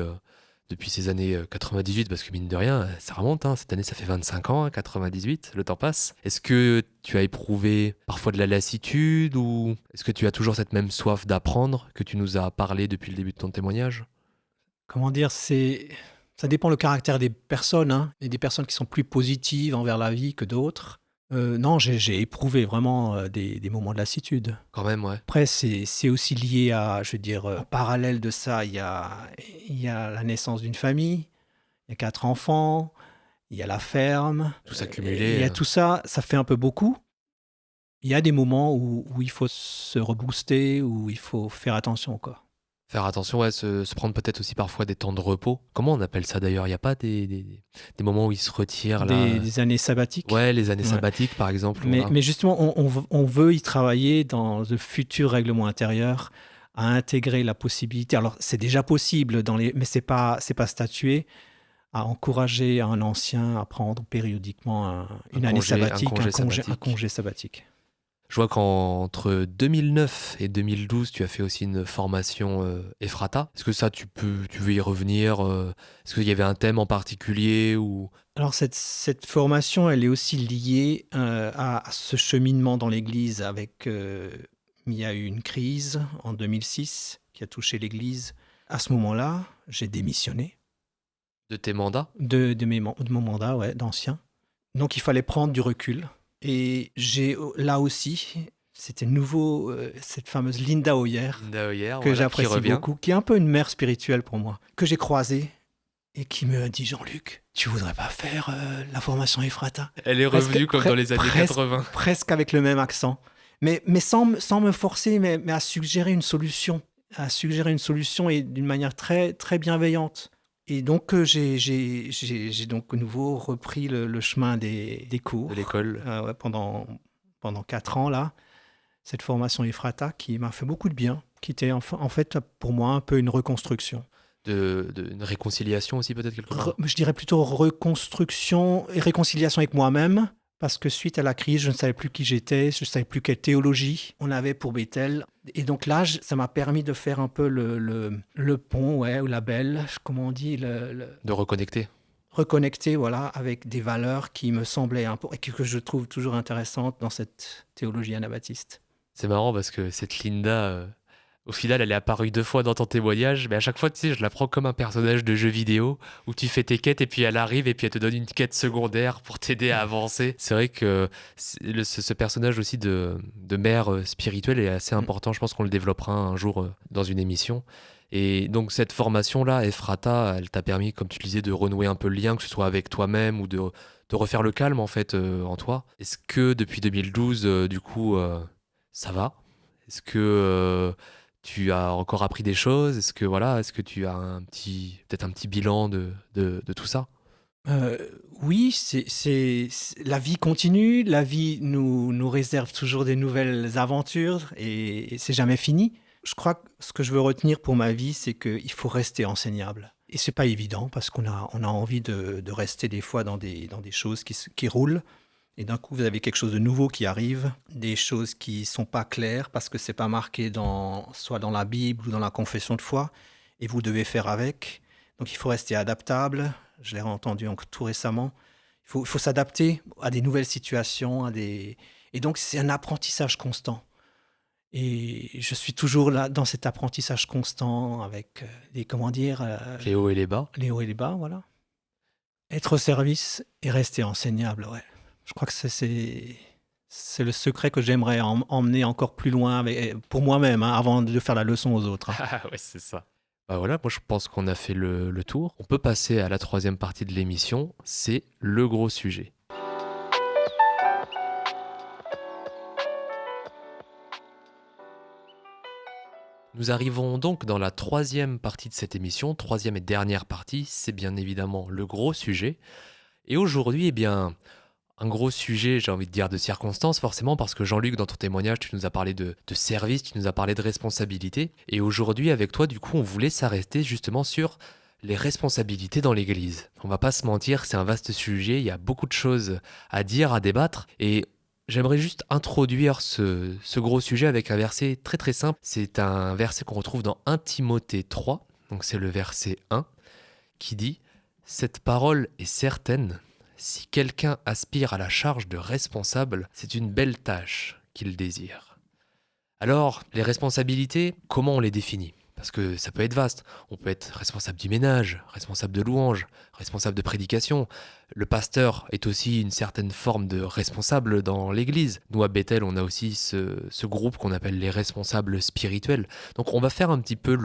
ces années 98, parce que mine de rien, ça remonte, hein, cette année ça fait 25 ans, hein, 98, le temps passe. Est-ce que tu as éprouvé parfois de la lassitude, ou est-ce que tu as toujours cette même soif d'apprendre que tu nous as parlé depuis le début de ton témoignage? Comment dire, ça dépend le caractère des personnes. Hein. Il y a des personnes qui sont plus positives envers la vie que d'autres. Non, j'ai éprouvé vraiment des moments de lassitude. Quand même, ouais. Après, c'est aussi lié à, je veux dire, en parallèle de ça, il y a la naissance d'une famille, il y a 4 enfants, il y a la ferme. Tout Il s'accumuler. y a tout ça, ça fait un peu beaucoup. Il y a des moments où il faut se rebooster, où il faut faire attention, quoi. Faire attention, ouais, se prendre peut-être aussi parfois des temps de repos. Comment on appelle ça d'ailleurs? Il n'y a pas des moments où il se retire là? Des années sabbatiques. Ouais, les années Ouais. sabbatiques par exemple. Mais, Voilà. mais justement, on veut y travailler dans le futur règlement intérieur, à intégrer la possibilité. Alors, c'est déjà possible, mais c'est pas statué, à encourager un ancien à prendre périodiquement une année sabbatique, un congé sabbatique. Je vois qu'entre 2009 et 2012, tu as fait aussi une formation Ephrata. Est-ce que ça, tu veux y revenir? Est-ce qu'il y avait un thème en particulier ou... Alors, cette formation, elle est aussi liée à ce cheminement dans l'Église avec... il y a eu une crise en 2006 qui a touché l'Église. À ce moment-là, j'ai démissionné. De tes mandats? De mon mandat, ouais, d'ancien. Donc, il fallait prendre du recul. Et j'ai là aussi, c'était nouveau, cette fameuse Linda Hoyer, que j'apprécie beaucoup, qui est un peu une mère spirituelle pour moi, que j'ai croisée et qui me dit: Jean-Luc, tu voudrais pas faire la formation Ephrata? Elle est revenue comme dans les années 80. Presque avec le même accent. Mais sans me forcer, mais à suggérer une solution. Et d'une manière très, très bienveillante. Et donc, j'ai donc à nouveau repris le chemin des cours. De l'école. Ouais, pendant 4 ans, là. Cette formation Ephrata qui m'a fait beaucoup de bien, qui était en fait pour moi un peu une reconstruction. Une réconciliation aussi peut-être quelque part? Je dirais plutôt reconstruction et réconciliation avec moi-même, parce que suite à la crise, je ne savais plus qui j'étais, je ne savais plus quelle théologie on avait pour Bethel. Et donc là, ça m'a permis de faire un peu le pont, ouais, ou la belle, comment on dit De reconnecter. Reconnecter, voilà, avec des valeurs qui me semblaient importantes et que je trouve toujours intéressantes dans cette théologie anabaptiste. C'est marrant parce que cette Linda, au final, elle est apparue 2 fois dans ton témoignage, mais à chaque fois, tu sais, je la prends comme un personnage de jeu vidéo où tu fais tes quêtes et puis elle arrive et puis elle te donne une quête secondaire pour t'aider à avancer. C'est vrai que ce personnage aussi de mère spirituelle est assez important. Je pense qu'on le développera un jour dans une émission. Et donc cette formation-là, Ephrata, elle t'a permis, comme tu le disais, de renouer un peu le lien, que ce soit avec toi-même ou de refaire le calme en fait en toi. Est-ce que depuis 2012, du coup, ça va? Est-ce que tu as encore appris des choses? Est-ce que tu as peut-être un petit bilan de tout ça? Oui, la vie continue, la vie nous réserve toujours des nouvelles aventures et c'est jamais fini. Je crois que ce que je veux retenir pour ma vie, c'est qu'il faut rester enseignable. Et c'est pas évident parce qu'on a envie de rester des fois dans des choses qui roulent. Et d'un coup, vous avez quelque chose de nouveau qui arrive, des choses qui sont pas claires parce que c'est pas marqué soit dans la Bible ou dans la confession de foi, et vous devez faire avec. Donc il faut rester adaptable. Je l'ai entendu tout récemment. Il faut s'adapter à des nouvelles situations, et donc c'est un apprentissage constant. Et je suis toujours là dans cet apprentissage constant avec les hauts et les bas. Les hauts et les bas, voilà. Être au service et rester enseignable, ouais. Je crois que c'est le secret que j'aimerais emmener encore plus loin pour moi-même, hein, avant de faire la leçon aux autres. Ah ouais, c'est ça. Bah voilà, moi je pense qu'on a fait le tour. On peut passer à la 3e partie de l'émission, c'est le gros sujet. Nous arrivons donc dans la 3e partie de cette émission, 3e et dernière partie, c'est bien évidemment le gros sujet. Et aujourd'hui, eh bien, un gros sujet, j'ai envie de dire de circonstances, forcément, parce que Jean-Luc, dans ton témoignage, tu nous as parlé de service, tu nous as parlé de responsabilité. Et aujourd'hui, avec toi, du coup, on voulait s'arrêter justement sur les responsabilités dans l'Église. On va pas se mentir, c'est un vaste sujet, il y a beaucoup de choses à dire, à débattre. Et j'aimerais juste introduire ce gros sujet avec un verset très très simple. C'est un verset qu'on retrouve dans 1 Timothée 3, donc c'est le verset 1, qui dit « Cette parole est certaine, si quelqu'un aspire à la charge de responsable, c'est une belle tâche qu'il désire. » Alors, les responsabilités, comment on les définit ? Parce que ça peut être vaste. On peut être responsable du ménage, responsable de louange, responsable de prédication. Le pasteur est aussi une certaine forme de responsable dans l'église. Nous, à Bethel, on a aussi ce groupe qu'on appelle les responsables spirituels. Donc on va faire un petit peu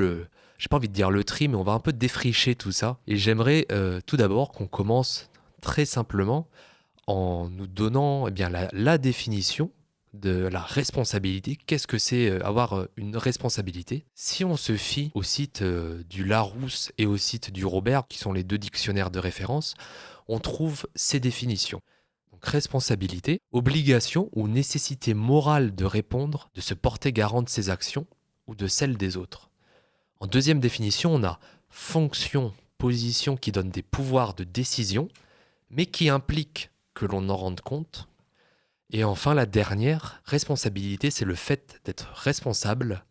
j'ai pas envie de dire le tri, mais on va un peu défricher tout ça. Et j'aimerais tout d'abord qu'on commence très simplement en nous donnant la définition de la responsabilité. Qu'est-ce que c'est avoir une responsabilité? Si on se fie au site du Larousse et au site du Robert, qui sont les 2 dictionnaires de référence, on trouve ces définitions. Donc, responsabilité, obligation ou nécessité morale de répondre, de se porter garant de ses actions ou de celles des autres. En deuxième définition, on a fonction, position qui donne des pouvoirs de décision, mais qui implique que l'on en rende compte. Et enfin, la dernière, responsabilité, c'est le fait d'être responsable,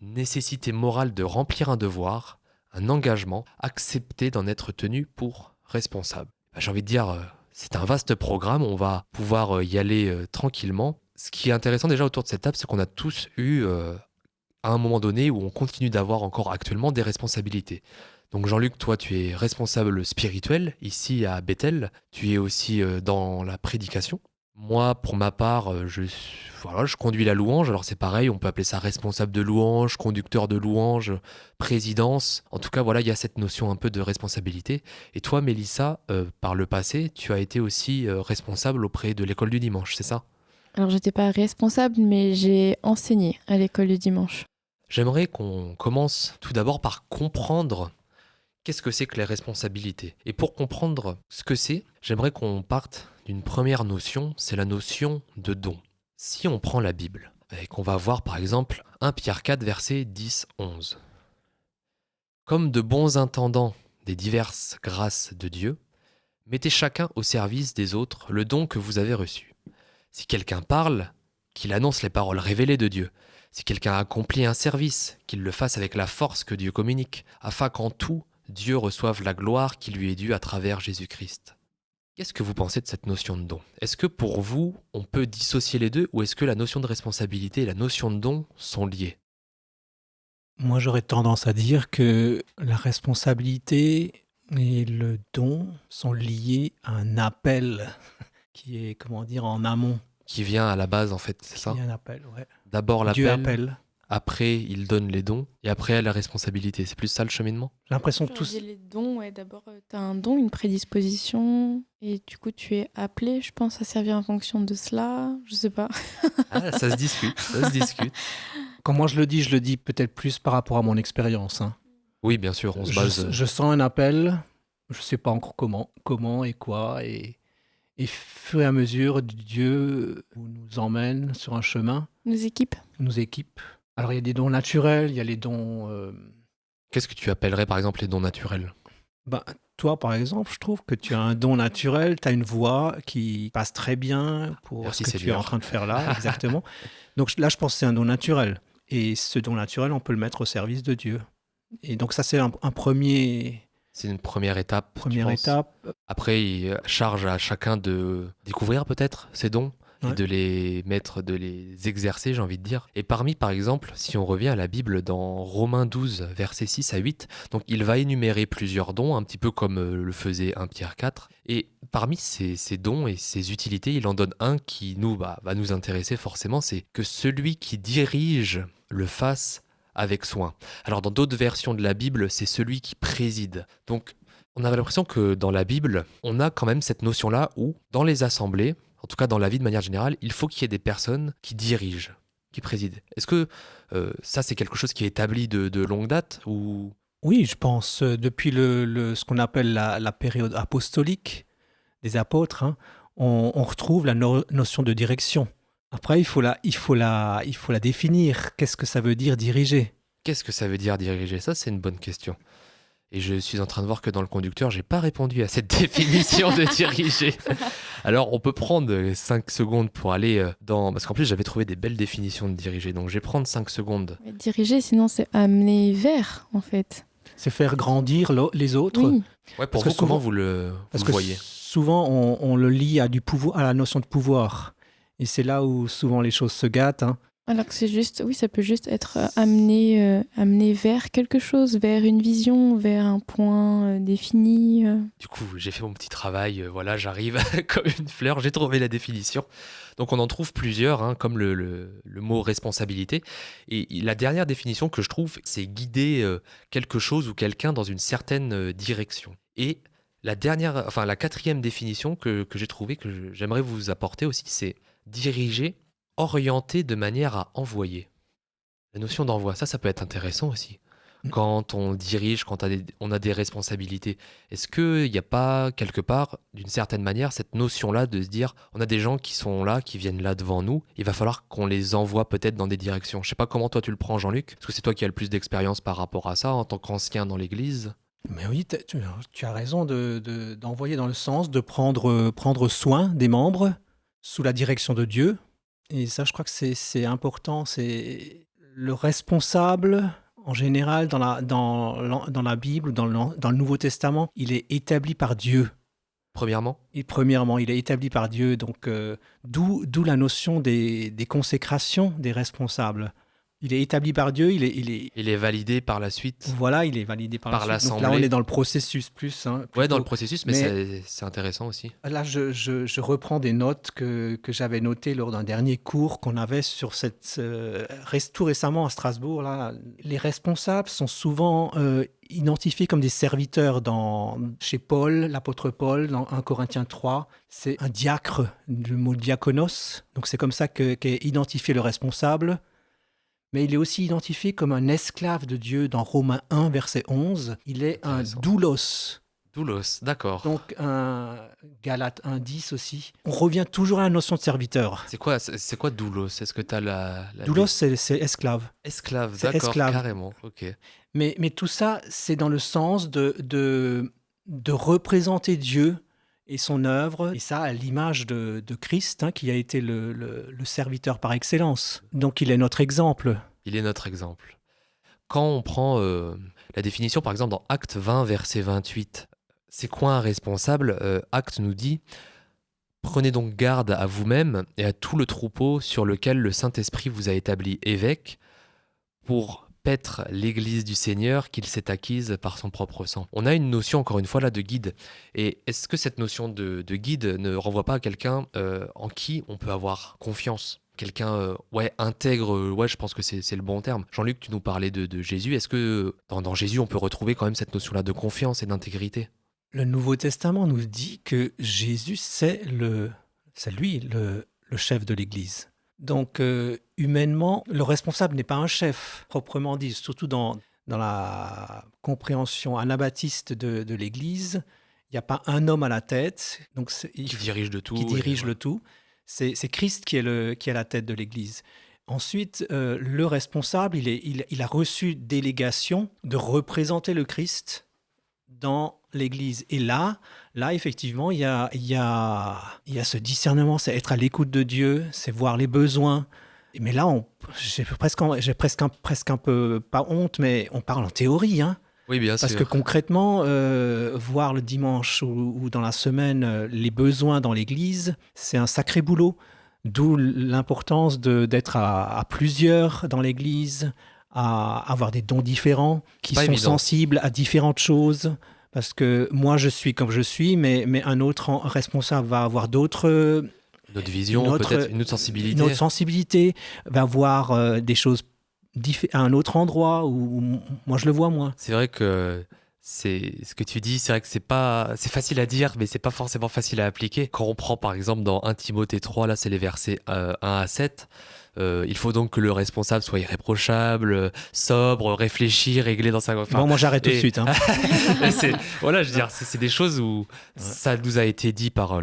nécessité morale de remplir un devoir, un engagement, accepter d'en être tenu pour responsable. J'ai envie de dire, c'est un vaste programme, on va pouvoir y aller tranquillement. Ce qui est intéressant déjà autour de cette table, c'est qu'on a tous eu, à un moment donné, où on continue d'avoir encore actuellement des responsabilités. Donc Jean-Luc, toi, tu es responsable spirituel ici à Bethel, tu es aussi dans la prédication. Moi, pour ma part, je conduis la louange. Alors c'est pareil, on peut appeler ça responsable de louange, conducteur de louange, présidence. En tout cas, voilà, il y a cette notion un peu de responsabilité. Et toi, Mélissa, par le passé, tu as été aussi responsable auprès de l'école du dimanche, c'est ça? Alors, j'étais pas responsable, mais j'ai enseigné à l'école du dimanche. J'aimerais qu'on commence tout d'abord par comprendre qu'est-ce que c'est que les responsabilités. Et pour comprendre ce que c'est, j'aimerais qu'on parte d'une première notion, c'est la notion de don. Si on prend la Bible, et qu'on va voir par exemple 1 Pierre 4, versets 10-11. Comme de bons intendants des diverses grâces de Dieu, mettez chacun au service des autres le don que vous avez reçu. Si quelqu'un parle, qu'il annonce les paroles révélées de Dieu. Si quelqu'un accomplit un service, qu'il le fasse avec la force que Dieu communique, afin qu'en tout, Dieu reçoive la gloire qui lui est due à travers Jésus-Christ. Qu'est-ce que vous pensez de cette notion de don? Est-ce que pour vous, on peut dissocier les deux ou est-ce que la notion de responsabilité et la notion de don sont liées? Moi, j'aurais tendance à dire que la responsabilité et le don sont liés à un appel qui est, en amont. Qui vient à la base en fait, c'est ça? Il y a un appel, ouais. D'abord Dieu l'appel, appelle. après il donne les dons et après la responsabilité. C'est plus ça le cheminement? J'ai l'impression que J'aurais dit les dons, ouais, d'abord, tu as un don, une prédisposition, et du coup, tu es appelé, je pense, à servir en fonction de cela. Je sais pas. Ah, ça se discute, ça se discute. Quand moi je le dis peut-être plus par rapport à mon expérience. Hein. Oui, bien sûr, on se base. Je sens un appel, je sais pas encore comment et quoi, et fur et à mesure, Dieu nous emmène sur un chemin, Nos équipes. nous équipe. Alors il y a des dons naturels, il y a les dons... Qu'est-ce que tu appellerais par exemple les dons naturels? Toi, par exemple, je trouve que tu as un don naturel, tu as une voix qui passe très bien pour Merci, ce que tu es Seigneur. en train de faire là, exactement. Donc là, je pense que c'est un don naturel. Et ce don naturel, on peut le mettre au service de Dieu. Et donc ça, c'est un premier... C'est une première étape. tu Première penses? étape. Après, il charge à chacun de découvrir peut-être ses dons Ouais. et de les exercer, j'ai envie de dire. Et parmi, par exemple, si on revient à la Bible dans Romains 12, versets 6 à 8, donc il va énumérer plusieurs dons, un petit peu comme le faisait 1 Pierre 4. Et parmi ces dons et ces utilités, il en donne un qui va nous intéresser forcément, c'est que celui qui dirige le fasse avec soin. Alors dans d'autres versions de la Bible, c'est celui qui préside. Donc on a l'impression que dans la Bible, on a quand même cette notion-là où, dans les assemblées, en tout cas dans la vie de manière générale, il faut qu'il y ait des personnes qui dirigent, qui président. Est-ce que ça, c'est quelque chose qui est établi de longue date ou... Oui, je pense, depuis ce qu'on appelle la période apostolique des apôtres, hein, on retrouve la notion de direction. Après, il faut la définir. Qu'est-ce que ça veut dire diriger? Qu'est-ce que ça veut dire diriger? Ça, c'est une bonne question. Et je suis en train de voir que dans le conducteur, j'ai pas répondu à cette définition de diriger. Alors, on peut prendre 5 secondes pour aller dans... Parce qu'en plus, j'avais trouvé des belles définitions de diriger. Donc, je vais prendre 5 secondes. Mais diriger, sinon, c'est amener vers, en fait. C'est faire grandir les autres. Oui. Ouais, pour Parce que vous, comment souvent- vous le Parce que voyez? souvent, on le lie à du pouvoir, à la notion de pouvoir. Et c'est là où souvent les choses se gâtent. Hein. Alors que c'est juste, oui, ça peut juste être amené vers quelque chose, vers une vision, vers un point défini. Du coup, j'ai fait mon petit travail, voilà, j'arrive comme une fleur, j'ai trouvé la définition. Donc on en trouve plusieurs, hein, comme le mot responsabilité. Et la dernière définition que je trouve, c'est guider quelque chose ou quelqu'un dans une certaine direction. Et la quatrième définition que j'ai trouvée, j'aimerais vous apporter aussi, c'est diriger, orienter de manière à envoyer. La notion d'envoi, ça peut être intéressant aussi. Quand on dirige, quand on a des responsabilités, est-ce qu'il n'y a pas quelque part, d'une certaine manière, cette notion-là de se dire, on a des gens qui sont là, qui viennent là devant nous, il va falloir qu'on les envoie peut-être dans des directions. Je ne sais pas comment toi tu le prends, Jean-Luc, parce que c'est toi qui as le plus d'expérience par rapport à ça en tant qu'ancien dans l'Église. Mais oui, tu as raison d'envoyer dans le sens de prendre soin des membres sous la direction de Dieu. Et ça, je crois que c'est important. C'est le responsable, en général, dans la Bible, dans le Nouveau Testament, il est établi par Dieu. Premièrement, il est établi par Dieu. Donc, d'où la notion des consécrations des responsables. Il est établi par Dieu, il est validé par la suite. Voilà, il est validé par la suite. l'Assemblée. Donc là, on est dans le processus plus. Ouais, dans le processus, mais c'est intéressant aussi. Là, je reprends des notes que j'avais notées lors d'un dernier cours qu'on avait sur tout récemment à Strasbourg. Là, les responsables sont souvent identifiés comme des serviteurs chez Paul, l'apôtre Paul, dans 1 Corinthiens 3. C'est un diacre, le mot diakonos. Donc c'est comme ça qu'est identifié le responsable. Mais il est aussi identifié comme un esclave de Dieu dans Romains 1, verset 11. Il est un doulos. Doulos, d'accord. Donc un Galates 1, 10 aussi. On revient toujours à la notion de serviteur. C'est quoi doulos? Est-ce que tu as la doulos, c'est esclave. Esclave, C'est d'accord, esclave. carrément. Ok. Mais tout ça, c'est dans le sens de représenter Dieu et son œuvre, et ça à l'image de Christ, hein, qui a été le serviteur par excellence. Donc il est notre exemple. Il est notre exemple. Quand on prend la définition, par exemple, dans Acte 20, verset 28, c'est quoi un responsable? Acte nous dit « Prenez donc garde à vous-même et à tout le troupeau sur lequel le Saint-Esprit vous a établi évêque pour paître l'Église du Seigneur qu'il s'est acquise par son propre sang. » On a une notion, encore une fois, là, de guide. Et est-ce que cette notion de guide ne renvoie pas à quelqu'un en qui on peut avoir confiance? Quelqu'un intègre, je pense que c'est le bon terme. Jean-Luc, tu nous parlais de Jésus. Est-ce que dans Jésus, on peut retrouver quand même cette notion-là de confiance et d'intégrité? Le Nouveau Testament nous dit que Jésus, c'est lui le chef de l'Église. Donc, humainement, le responsable n'est pas un chef, proprement dit, surtout dans la compréhension anabaptiste de l'Église. Il n'y a pas un homme à la tête qui dirige de tout. Qui dirige le tout. C'est Christ qui est la tête de l'Église. Ensuite, le responsable, il a reçu délégation de représenter le Christ dans l'Église. Et là, effectivement, il y a ce discernement, c'est être à l'écoute de Dieu, c'est voir les besoins. Mais là, j'ai presque un peu, pas honte, mais on parle en théorie, hein. Oui, bien sûr. Parce que concrètement, voir le dimanche ou dans la semaine les besoins dans l'Église, c'est un sacré boulot. D'où l'importance d'être à plusieurs dans l'Église, à avoir des dons différents, qui sont sensibles à différentes choses. Parce que moi, je suis comme je suis, mais un autre responsable va avoir d'autres... Notre vision, peut-être une autre sensibilité. Une autre sensibilité, va voir des choses à un autre endroit où moi je le vois moins. C'est vrai que c'est ce que tu dis, c'est vrai que c'est facile à dire, mais c'est pas forcément facile à appliquer. Quand on prend par exemple dans 1 Timothée 3, là c'est les versets 1 à 7, il faut donc que le responsable soit irréprochable, sobre, réfléchi, réglé dans sa... Bon, moi j'arrête tout de suite. Hein. Voilà, je veux dire, c'est des choses où ça nous a été dit par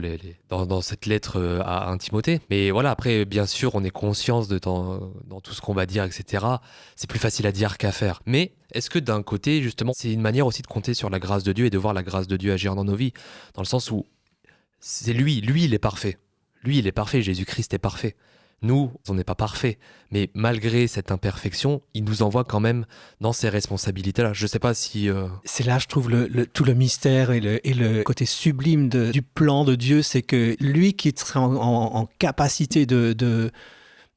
dans cette lettre à 1 Timothée. Mais voilà, après, bien sûr, on est conscience dans tout ce qu'on va dire, etc. C'est plus facile à dire qu'à faire. Mais est-ce que d'un côté, justement, c'est une manière aussi de compter sur la grâce de Dieu et de voir la grâce de Dieu agir dans nos vies, dans le sens où c'est lui, il est parfait. Lui, il est parfait, Jésus-Christ est parfait. Nous, on n'est pas parfaits, mais malgré cette imperfection, il nous envoie quand même dans ces responsabilités-là. Je ne sais pas si... C'est là, je trouve, tout le mystère et le côté sublime du plan de Dieu, c'est que lui qui serait en capacité de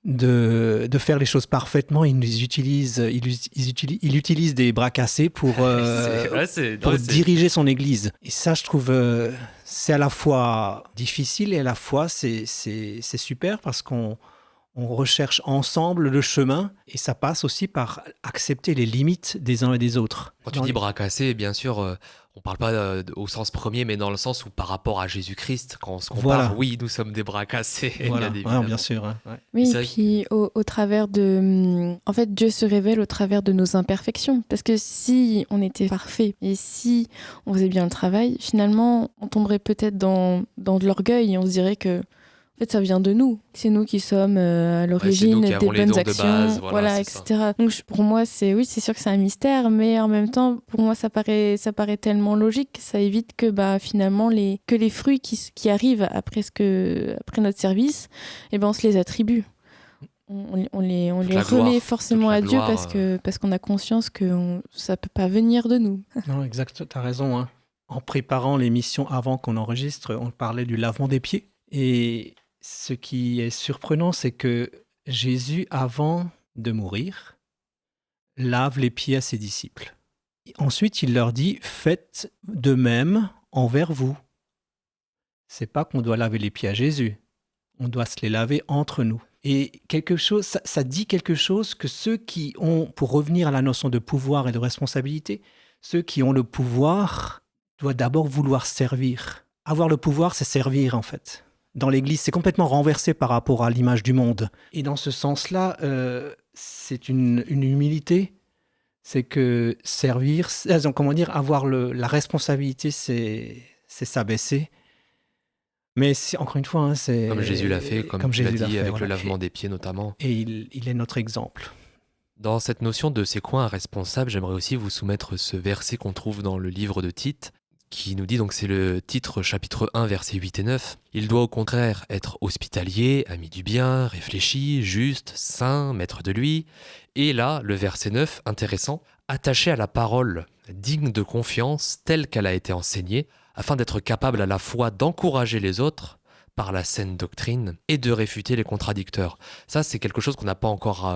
de faire les choses parfaitement, ils utilisent des bras cassés pour diriger son église. Et ça, je trouve, c'est à la fois difficile et à la fois c'est super parce qu'on recherche ensemble le chemin et ça passe aussi par accepter les limites des uns et des autres. Quand tu dis bras cassés, bien sûr, on parle pas au sens premier, mais dans le sens où par rapport à Jésus-Christ, quand on se compare, Voilà. oui, nous sommes des bras cassés. Voilà, bien évidemment. bien sûr. Hein, ouais. Oui, C'est et vrai puis au travers de... En fait, Dieu se révèle au travers de nos imperfections. Parce que si on était parfait et si on faisait bien le travail, finalement, on tomberait peut-être dans de l'orgueil et on se dirait que en fait, ça vient de nous. C'est nous qui sommes à l'origine qui des avons les bonnes dons de actions, base, voilà, c'est etc. Donc pour moi, c'est sûr que c'est un mystère, mais en même temps, pour moi, ça paraît tellement logique. Ça évite que finalement les fruits qui arrivent après notre service, on se les attribue. On les remet forcément à Dieu parce qu'on a conscience que ça peut pas venir de nous. Non, exact, tu as raison. Hein. En préparant l'émission avant qu'on enregistre, on parlait du lavement des pieds. Et ce qui est surprenant, c'est que Jésus, avant de mourir, lave les pieds à ses disciples. Et ensuite, il leur dit « Faites de même envers vous ». C'est pas qu'on doit laver les pieds à Jésus. On doit se les laver entre nous. Et ça dit quelque chose que ceux qui ont, pour revenir à la notion de pouvoir et de responsabilité, ceux qui ont le pouvoir doivent d'abord vouloir servir. Avoir le pouvoir, c'est servir en fait. Dans l'Église, c'est complètement renversé par rapport à l'image du monde. Et dans ce sens-là, c'est une humilité. C'est que servir, avoir la responsabilité, c'est s'abaisser. Mais encore une fois, c'est... Comme Jésus l'a fait, comme tu l'as dit, avec le lavement des pieds notamment. Et il est notre exemple. Dans cette notion de c'est quoi un responsable, j'aimerais aussi vous soumettre ce verset qu'on trouve dans le livre de Tite, qui nous dit, donc c'est le titre chapitre 1, versets 8 et 9. « Il doit au contraire être hospitalier, ami du bien, réfléchi, juste, saint, maître de lui. » Et là, le verset 9, intéressant, « attaché à la parole, digne de confiance, telle qu'elle a été enseignée, afin d'être capable à la fois d'encourager les autres par la saine doctrine et de réfuter les contradicteurs. » Ça, c'est quelque chose qu'on n'a pas encore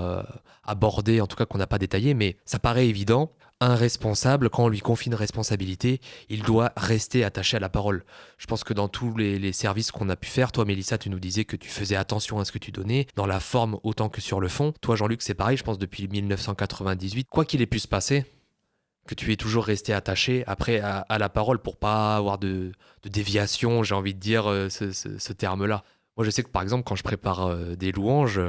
abordé, en tout cas qu'on n'a pas détaillé, mais ça paraît évident. Un responsable, quand on lui confie une responsabilité, il doit rester attaché à la parole. Je pense que dans tous les services qu'on a pu faire, toi Mélissa, tu nous disais que tu faisais attention à ce que tu donnais, dans la forme autant que sur le fond. Toi Jean-Luc, c'est pareil, je pense depuis 1998, quoi qu'il ait pu se passer, que tu es toujours resté attaché après à la parole pour pas avoir de déviation, j'ai envie de dire ce terme-là. Moi je sais que par exemple quand je prépare des louanges,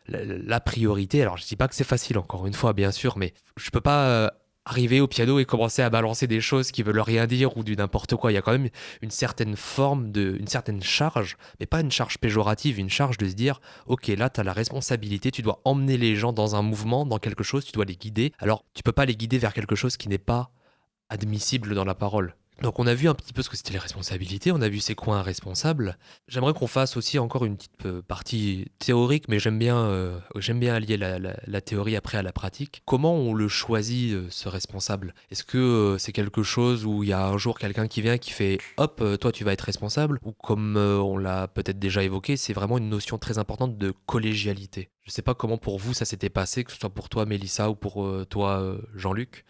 la priorité, alors je dis pas que c'est facile encore une fois bien sûr, mais je peux pas... arriver au piano et commencer à balancer des choses qui veulent rien dire ou du n'importe quoi. Il y a quand même une certaine forme, une certaine charge, mais pas une charge péjorative, une charge de se dire « Ok, là, tu as la responsabilité, tu dois emmener les gens dans un mouvement, dans quelque chose, tu dois les guider. » Alors, tu peux pas les guider vers quelque chose qui n'est pas admissible dans la parole. Donc on a vu un petit peu ce que c'était les responsabilités, on a vu c'est quoi un responsable. J'aimerais qu'on fasse aussi encore une petite partie théorique, mais j'aime bien allier la théorie après à la pratique. Comment on le choisit, ce responsable ? Est-ce que c'est quelque chose où il y a un jour quelqu'un qui vient qui fait « Hop, toi tu vas être responsable » ou comme on l'a peut-être déjà évoqué, c'est vraiment une notion très importante de collégialité. Je ne sais pas comment pour vous ça s'était passé, que ce soit pour toi Mélissa ou pour toi Jean-Luc.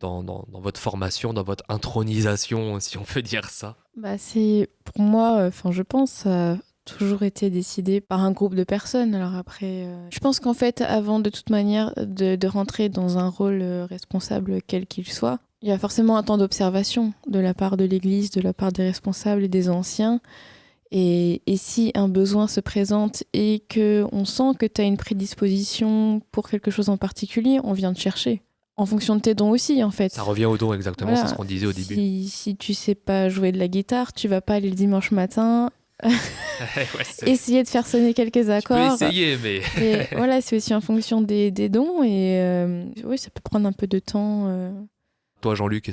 Dans votre formation, dans votre intronisation, si on peut dire ça? C'est pour moi, je pense, ça a toujours été décidé par un groupe de personnes. Alors après, je pense qu'en fait, avant de toute manière de rentrer dans un rôle responsable quel qu'il soit, il y a forcément un temps d'observation de la part de l'Église, de la part des responsables et des anciens. Et si un besoin se présente et qu'on sent que tu as une prédisposition pour quelque chose en particulier, on vient te chercher. En fonction de tes dons aussi, en fait. Ça revient aux dons, exactement, voilà. C'est ce qu'on disait au début. Si tu sais pas jouer de la guitare, tu vas pas aller le dimanche matin essayer de faire sonner quelques accords. Tu peux essayer, mais... Et voilà, c'est aussi en fonction des dons. Et oui, ça peut prendre un peu de temps. Toi, Jean-Luc,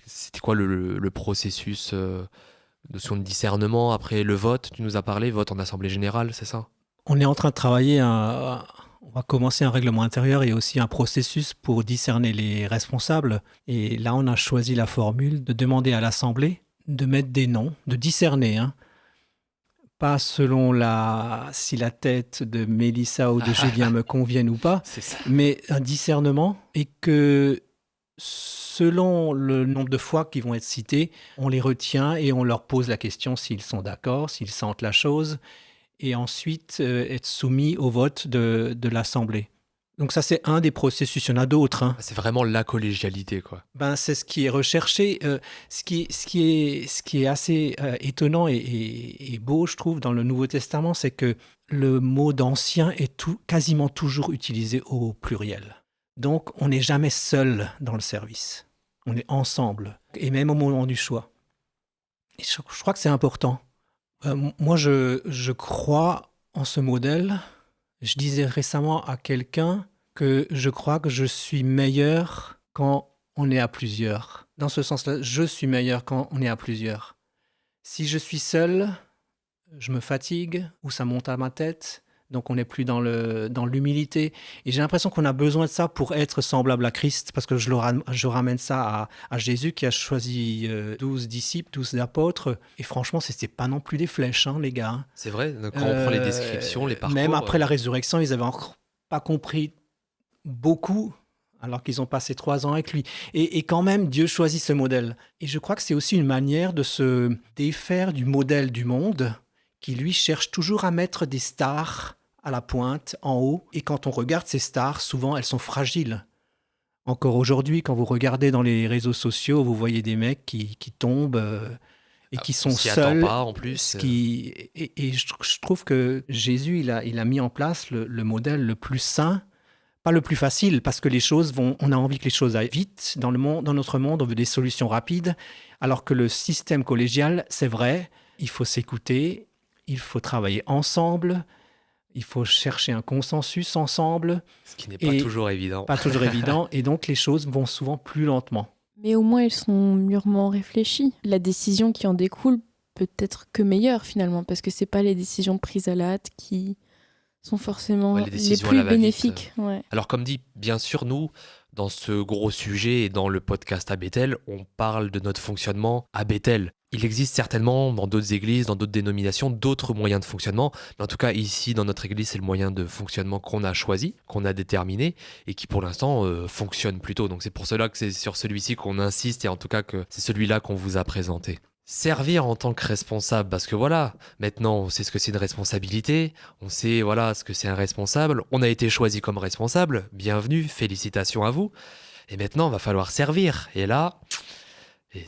c'était quoi le processus de son discernement après le vote? Tu nous as parlé, vote en assemblée générale, c'est ça? On est en train de travailler on va commencer un règlement intérieur et aussi un processus pour discerner les responsables. Et là, on a choisi la formule de demander à l'Assemblée de mettre des noms, de discerner pas selon si la tête de Mélissa ou de Julien me conviennent ou pas, C'est ça. mais un discernement, et que selon le nombre de fois qui vont être cités, on les retient et on leur pose la question s'ils sont d'accord, s'ils sentent la chose, et ensuite être soumis au vote de l'Assemblée. Donc ça, c'est un des processus. Il y en a d'autres, hein. C'est vraiment la collégialité, quoi. C'est ce qui est recherché. Ce qui est assez étonnant et beau, je trouve, dans le Nouveau Testament, c'est que le mot d'ancien est quasiment toujours utilisé au pluriel. Donc, on n'est jamais seul dans le service. On est ensemble, et même au moment du choix. Et je crois que c'est important. Moi, je crois en ce modèle. Je disais récemment à quelqu'un que je crois que je suis meilleur quand on est à plusieurs. Dans ce sens-là, je suis meilleur quand on est à plusieurs. Si je suis seul, je me fatigue ou ça monte à ma tête. Donc on n'est plus dans l'humilité. Et j'ai l'impression qu'on a besoin de ça pour être semblable à Christ, parce que je ramène ça à Jésus qui a choisi 12 disciples, 12 apôtres. Et franchement, c'était pas non plus des flèches, hein, les gars, hein. C'est vrai, quand on prend les descriptions, les parcours... Même après la résurrection, ils avaient encore pas compris beaucoup, alors qu'ils ont passé 3 ans avec lui. Et quand même, Dieu choisit ce modèle. Et je crois que c'est aussi une manière de se défaire du modèle du monde, qui lui cherche toujours à mettre des stars à la pointe, en haut. Et quand on regarde ces stars, souvent elles sont fragiles. Encore aujourd'hui, quand vous regardez dans les réseaux sociaux, vous voyez des mecs qui tombent et qui sont seuls. Pas, en plus. Et je trouve que Jésus, il a mis en place le modèle le plus sain, pas le plus facile, parce que on a envie que les choses aillent vite. Dans notre monde, on veut des solutions rapides, alors que le système collégial, c'est vrai, il faut s'écouter, il faut travailler ensemble, il faut chercher un consensus ensemble. Ce qui n'est pas toujours évident. Pas toujours évident, et donc les choses vont souvent plus lentement. Mais au moins, elles sont mûrement réfléchies. La décision qui en découle peut être que meilleure, finalement, parce que c'est pas les décisions prises à la hâte qui sont forcément les plus bénéfiques. Ouais. Alors, comme dit, bien sûr, nous, dans ce gros sujet et dans le podcast à Bethel, on parle de notre fonctionnement à Bethel. Il existe certainement dans d'autres églises, dans d'autres dénominations, d'autres moyens de fonctionnement. Mais en tout cas, ici, dans notre église, c'est le moyen de fonctionnement qu'on a choisi, qu'on a déterminé et qui, pour l'instant, fonctionne plutôt. Donc, c'est pour cela que c'est sur celui-ci qu'on insiste et en tout cas que c'est celui-là qu'on vous a présenté. Servir en tant que responsable, parce que voilà, maintenant, on sait ce que c'est une responsabilité, on sait voilà ce que c'est un responsable, on a été choisi comme responsable, bienvenue, félicitations à vous. Et maintenant, il va falloir servir. Et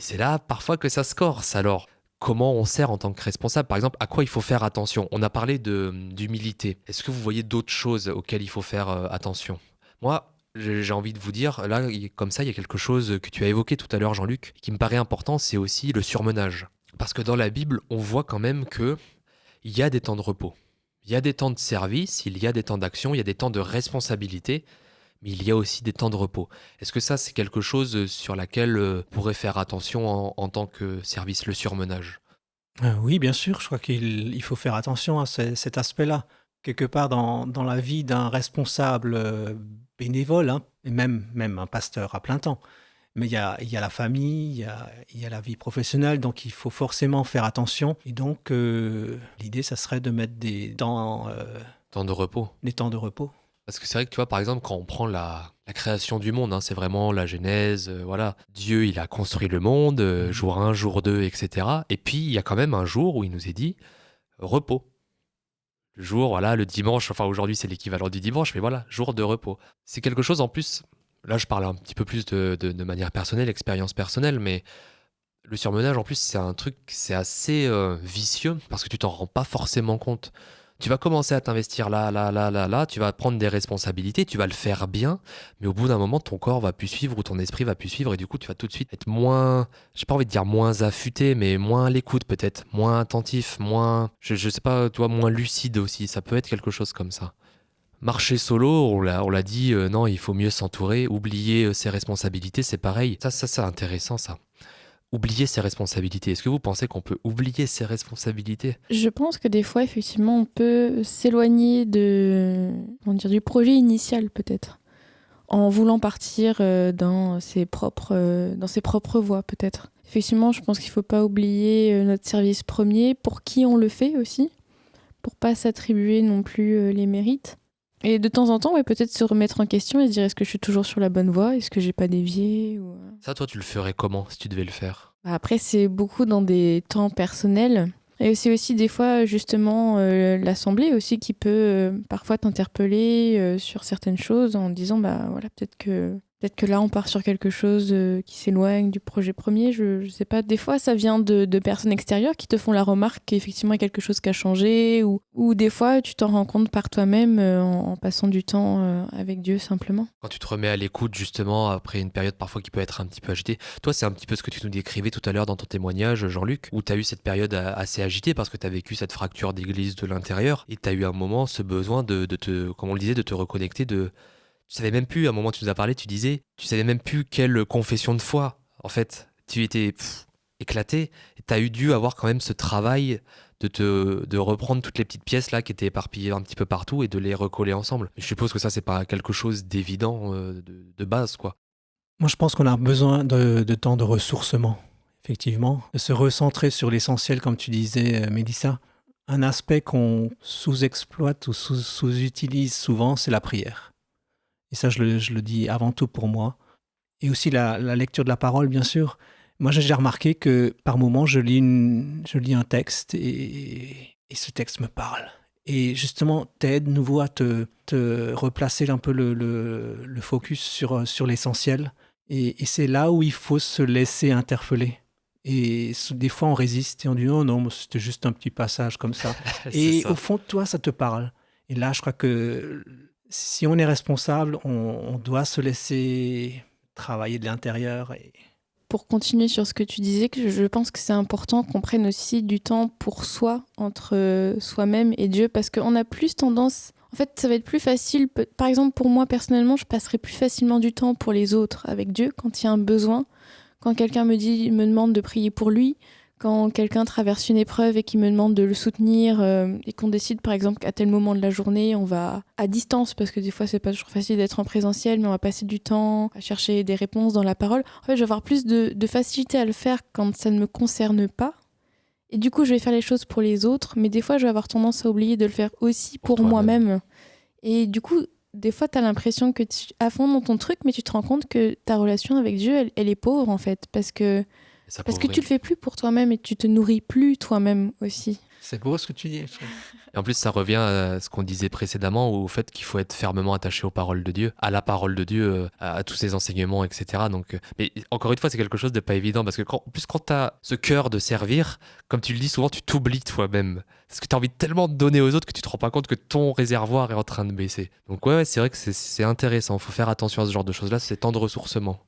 c'est là parfois que ça se corse. Alors, comment on sert en tant que responsable? Par exemple, à quoi il faut faire attention? On a parlé d'humilité. Est-ce que vous voyez d'autres choses auxquelles il faut faire attention? Moi, j'ai envie de vous dire, là, comme ça, il y a quelque chose que tu as évoqué tout à l'heure, Jean-Luc, qui me paraît important, c'est aussi le surmenage. Parce que dans la Bible, on voit quand même qu'il y a des temps de repos. Il y a des temps de service, il y a des temps d'action, il y a des temps de responsabilité, mais il y a aussi des temps de repos. Est-ce que ça, c'est quelque chose sur laquelle on pourrait faire attention en tant que service, le surmenage? Oui, bien sûr, je crois qu'il faut faire attention à cet aspect-là. Quelque part dans la vie d'un responsable bénévole, hein, et même un pasteur à plein temps. Mais il y a la famille, il y a la vie professionnelle, donc il faut forcément faire attention. Et donc, l'idée, ça serait de mettre des temps de repos. Des temps de repos. Parce que c'est vrai que tu vois, par exemple, quand on prend la création du monde, hein, c'est vraiment la Genèse, voilà. Dieu, il a construit le monde, jour 1, jour 2, etc. Et puis, il y a quand même un jour où il nous est dit repos. Le jour, voilà, le dimanche, enfin aujourd'hui c'est l'équivalent du dimanche, mais voilà, jour de repos. C'est quelque chose en plus, là je parle un petit peu plus de manière personnelle, expérience personnelle, mais le surmenage en plus c'est un truc, c'est assez vicieux parce que tu t'en rends pas forcément compte. Tu vas commencer à t'investir là, tu vas prendre des responsabilités, tu vas le faire bien, mais au bout d'un moment, ton corps va plus suivre ou ton esprit va plus suivre et du coup, tu vas tout de suite être moins, j'ai pas envie de dire moins affûté, mais moins à l'écoute peut-être, moins attentif, moins, je sais pas, tu vois, moins lucide aussi, ça peut être quelque chose comme ça. Marcher solo, on l'a dit, non, il faut mieux s'entourer, oublier ses responsabilités, c'est pareil. Ça c'est intéressant ça. Oublier ses responsabilités. Est-ce que vous pensez qu'on peut oublier ses responsabilités? Je pense que des fois, effectivement, on peut s'éloigner du projet initial, peut-être, en voulant partir dans ses propres voies, peut-être. Effectivement, je pense qu'il ne faut pas oublier notre service premier, pour qui on le fait aussi. pour pas s'attribuer non plus les mérites. Et de temps en temps, ouais, peut-être se remettre en question et se dire est-ce que je suis toujours sur la bonne voie? Est-ce que j'ai pas dévié ou... Ça, toi, tu le ferais comment si tu devais le faire? Après, c'est beaucoup dans des temps personnels. Et c'est aussi des fois, justement, l'assemblée aussi qui peut parfois t'interpeller sur certaines choses en disant, bah voilà, peut-être que là, on part sur quelque chose qui s'éloigne du projet premier. Je sais pas. Des fois, ça vient de personnes extérieures qui te font la remarque qu'effectivement, il y a quelque chose qui a changé ou des fois, tu t'en rends compte par toi-même en passant du temps avec Dieu simplement. Quand tu te remets à l'écoute, justement, après une période parfois qui peut être un petit peu agitée, toi, c'est un petit peu ce que tu nous décrivais tout à l'heure dans ton témoignage, Jean-Luc, où tu as eu cette période assez agitée parce que tu as vécu cette fracture d'église de l'intérieur et tu as eu un moment ce besoin de te, comme on le disait, de te reconnecter, tu savais même plus, à un moment tu nous as parlé, tu disais, tu savais même plus quelle confession de foi, en fait. Tu étais éclaté et tu as eu dû avoir quand même ce travail de reprendre toutes les petites pièces là qui étaient éparpillées un petit peu partout et de les recoller ensemble. Je suppose que ça, c'est pas quelque chose d'évident de base, quoi. Moi, je pense qu'on a besoin de temps de ressourcement, effectivement, de se recentrer sur l'essentiel, comme tu disais, Mélissa. Un aspect qu'on sous-exploite ou sous-utilise souvent, c'est la prière. Et ça, je le dis avant tout pour moi. Et aussi la lecture de la parole, bien sûr. Moi, j'ai déjà remarqué que par moments, je lis un texte et ce texte me parle. Et justement, t'aide nouveau à te replacer un peu le focus sur l'essentiel. Et c'est là où il faut se laisser interpeller. Et des fois, on résiste et on dit non, non, c'était juste un petit passage comme ça. Et ça. au fond de toi, ça te parle. Et là, je crois que si on est responsable, on doit se laisser travailler de l'intérieur. Pour continuer sur ce que tu disais, que je pense que c'est important qu'on prenne aussi du temps pour soi, entre soi-même et Dieu, parce qu'on a plus tendance... En fait, ça va être plus facile. Par exemple, pour moi, personnellement, je passerai plus facilement du temps pour les autres avec Dieu quand il y a un besoin. Quand quelqu'un me demande de prier pour lui, quand quelqu'un traverse une épreuve et qui me demande de le soutenir et qu'on décide par exemple qu'à tel moment de la journée on va à distance parce que des fois c'est pas toujours facile d'être en présentiel mais on va passer du temps à chercher des réponses dans la parole. En fait je vais avoir plus de facilité à le faire quand ça ne me concerne pas et du coup je vais faire les choses pour les autres mais des fois je vais avoir tendance à oublier de le faire aussi pour moi-même et du coup des fois t'as l'impression que tu es à fond dans ton truc mais tu te rends compte que ta relation avec Dieu elle est pauvre en fait parce que tu le fais plus pour toi-même et tu te nourris plus toi-même aussi. C'est beau ce que tu dis. Et en plus, ça revient à ce qu'on disait précédemment, au fait qu'il faut être fermement attaché aux paroles de Dieu, à la parole de Dieu, à tous ses enseignements, etc. Donc, mais encore une fois, c'est quelque chose de pas évident, parce que en plus, quand tu as ce cœur de servir, comme tu le dis souvent, tu t'oublies toi-même. Parce que tu as envie tellement de donner aux autres que tu te rends pas compte que ton réservoir est en train de baisser. Donc ouais, c'est vrai que c'est intéressant. Il faut faire attention à ce genre de choses-là, c'est temps de ressourcement.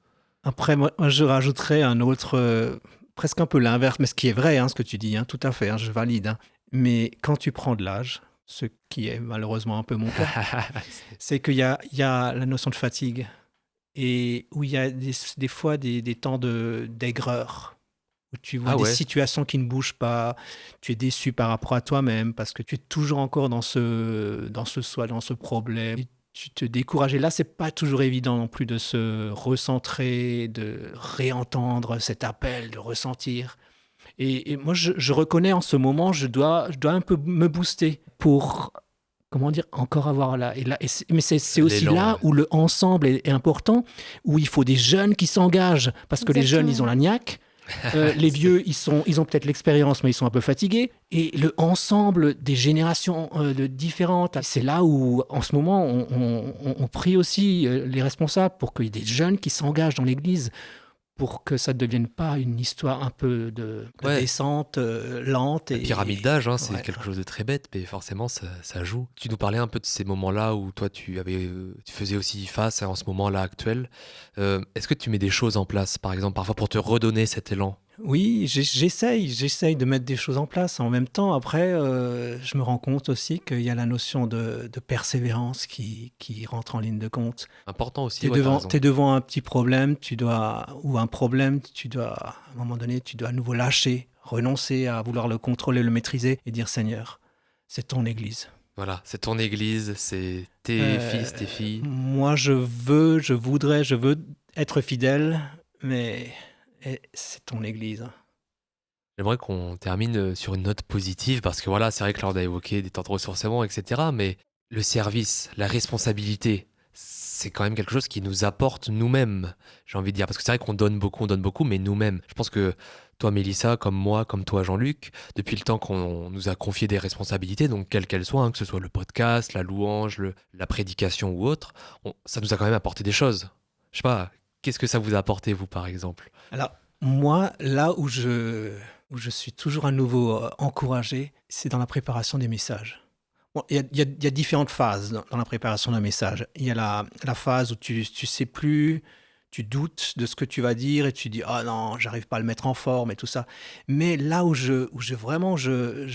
Après, moi, je rajouterais un autre, presque un peu l'inverse, mais ce qui est vrai, hein, ce que tu dis, hein, tout à fait, hein, je valide. Hein. Mais quand tu prends de l'âge, ce qui est malheureusement un peu mon cas, c'est qu'il y a la notion de fatigue et où il y a des fois des temps d'aigreur, où tu vois des situations qui ne bougent pas, tu es déçu par rapport à toi-même parce que tu es toujours encore dans ce problème. Et tu te décourages. Et là, c'est pas toujours évident non plus de se recentrer, de réentendre cet appel, de ressentir. Et moi, je reconnais en ce moment, je dois un peu me booster pour, comment dire, encore avoir là. Mais c'est aussi là où le ensemble est important, où il faut des jeunes qui s'engagent. Parce que les jeunes, ils ont la niaque. Les vieux, ils ont peut-être l'expérience, mais ils sont un peu fatigués. Et le ensemble des générations différentes, c'est là où, en ce moment, on prie aussi les responsables pour qu'il y ait des jeunes qui s'engagent dans l'Église, pour que ça ne devienne pas une histoire un peu de descente lente. La pyramide d'âge, hein, c'est quelque chose de très bête, mais forcément, ça joue. Tu nous parlais un peu de ces moments-là où toi, tu faisais aussi face en ce moment-là actuel. Est-ce que tu mets des choses en place, par exemple, parfois pour te redonner cet élan ? Oui, j'essaye de mettre des choses en place. En même temps, après, je me rends compte aussi qu'il y a la notion de persévérance qui rentre en ligne de compte. Important aussi. T'es devant un petit problème, ou un problème, à un moment donné, tu dois à nouveau lâcher, renoncer à vouloir le contrôler, le maîtriser et dire Seigneur, c'est ton Église. Voilà, c'est ton Église, c'est tes fils, tes filles. Moi, je veux être fidèle, mais c'est ton Église. J'aimerais qu'on termine sur une note positive parce que voilà, c'est vrai que là, on a évoqué des temps de ressourcement, etc. Mais le service, la responsabilité, c'est quand même quelque chose qui nous apporte nous-mêmes, j'ai envie de dire. Parce que c'est vrai qu'on donne beaucoup, mais nous-mêmes. Je pense que toi, Mélissa, comme moi, comme toi, Jean-Luc, depuis le temps qu'on nous a confié des responsabilités, donc quelles qu'elles soient, hein, que ce soit le podcast, la louange, la prédication ou autre, ça nous a quand même apporté des choses. Je sais pas, qu'est-ce que ça vous a apporté, vous, par exemple? Alors, moi, là où je suis toujours à nouveau encouragé, c'est dans la préparation des messages. Bon, il y a différentes phases dans la préparation d'un message. Il y a la phase où tu sais plus, tu doutes de ce que tu vas dire et tu dis ah non, j'arrive pas à le mettre en forme et tout ça. Mais là où vraiment je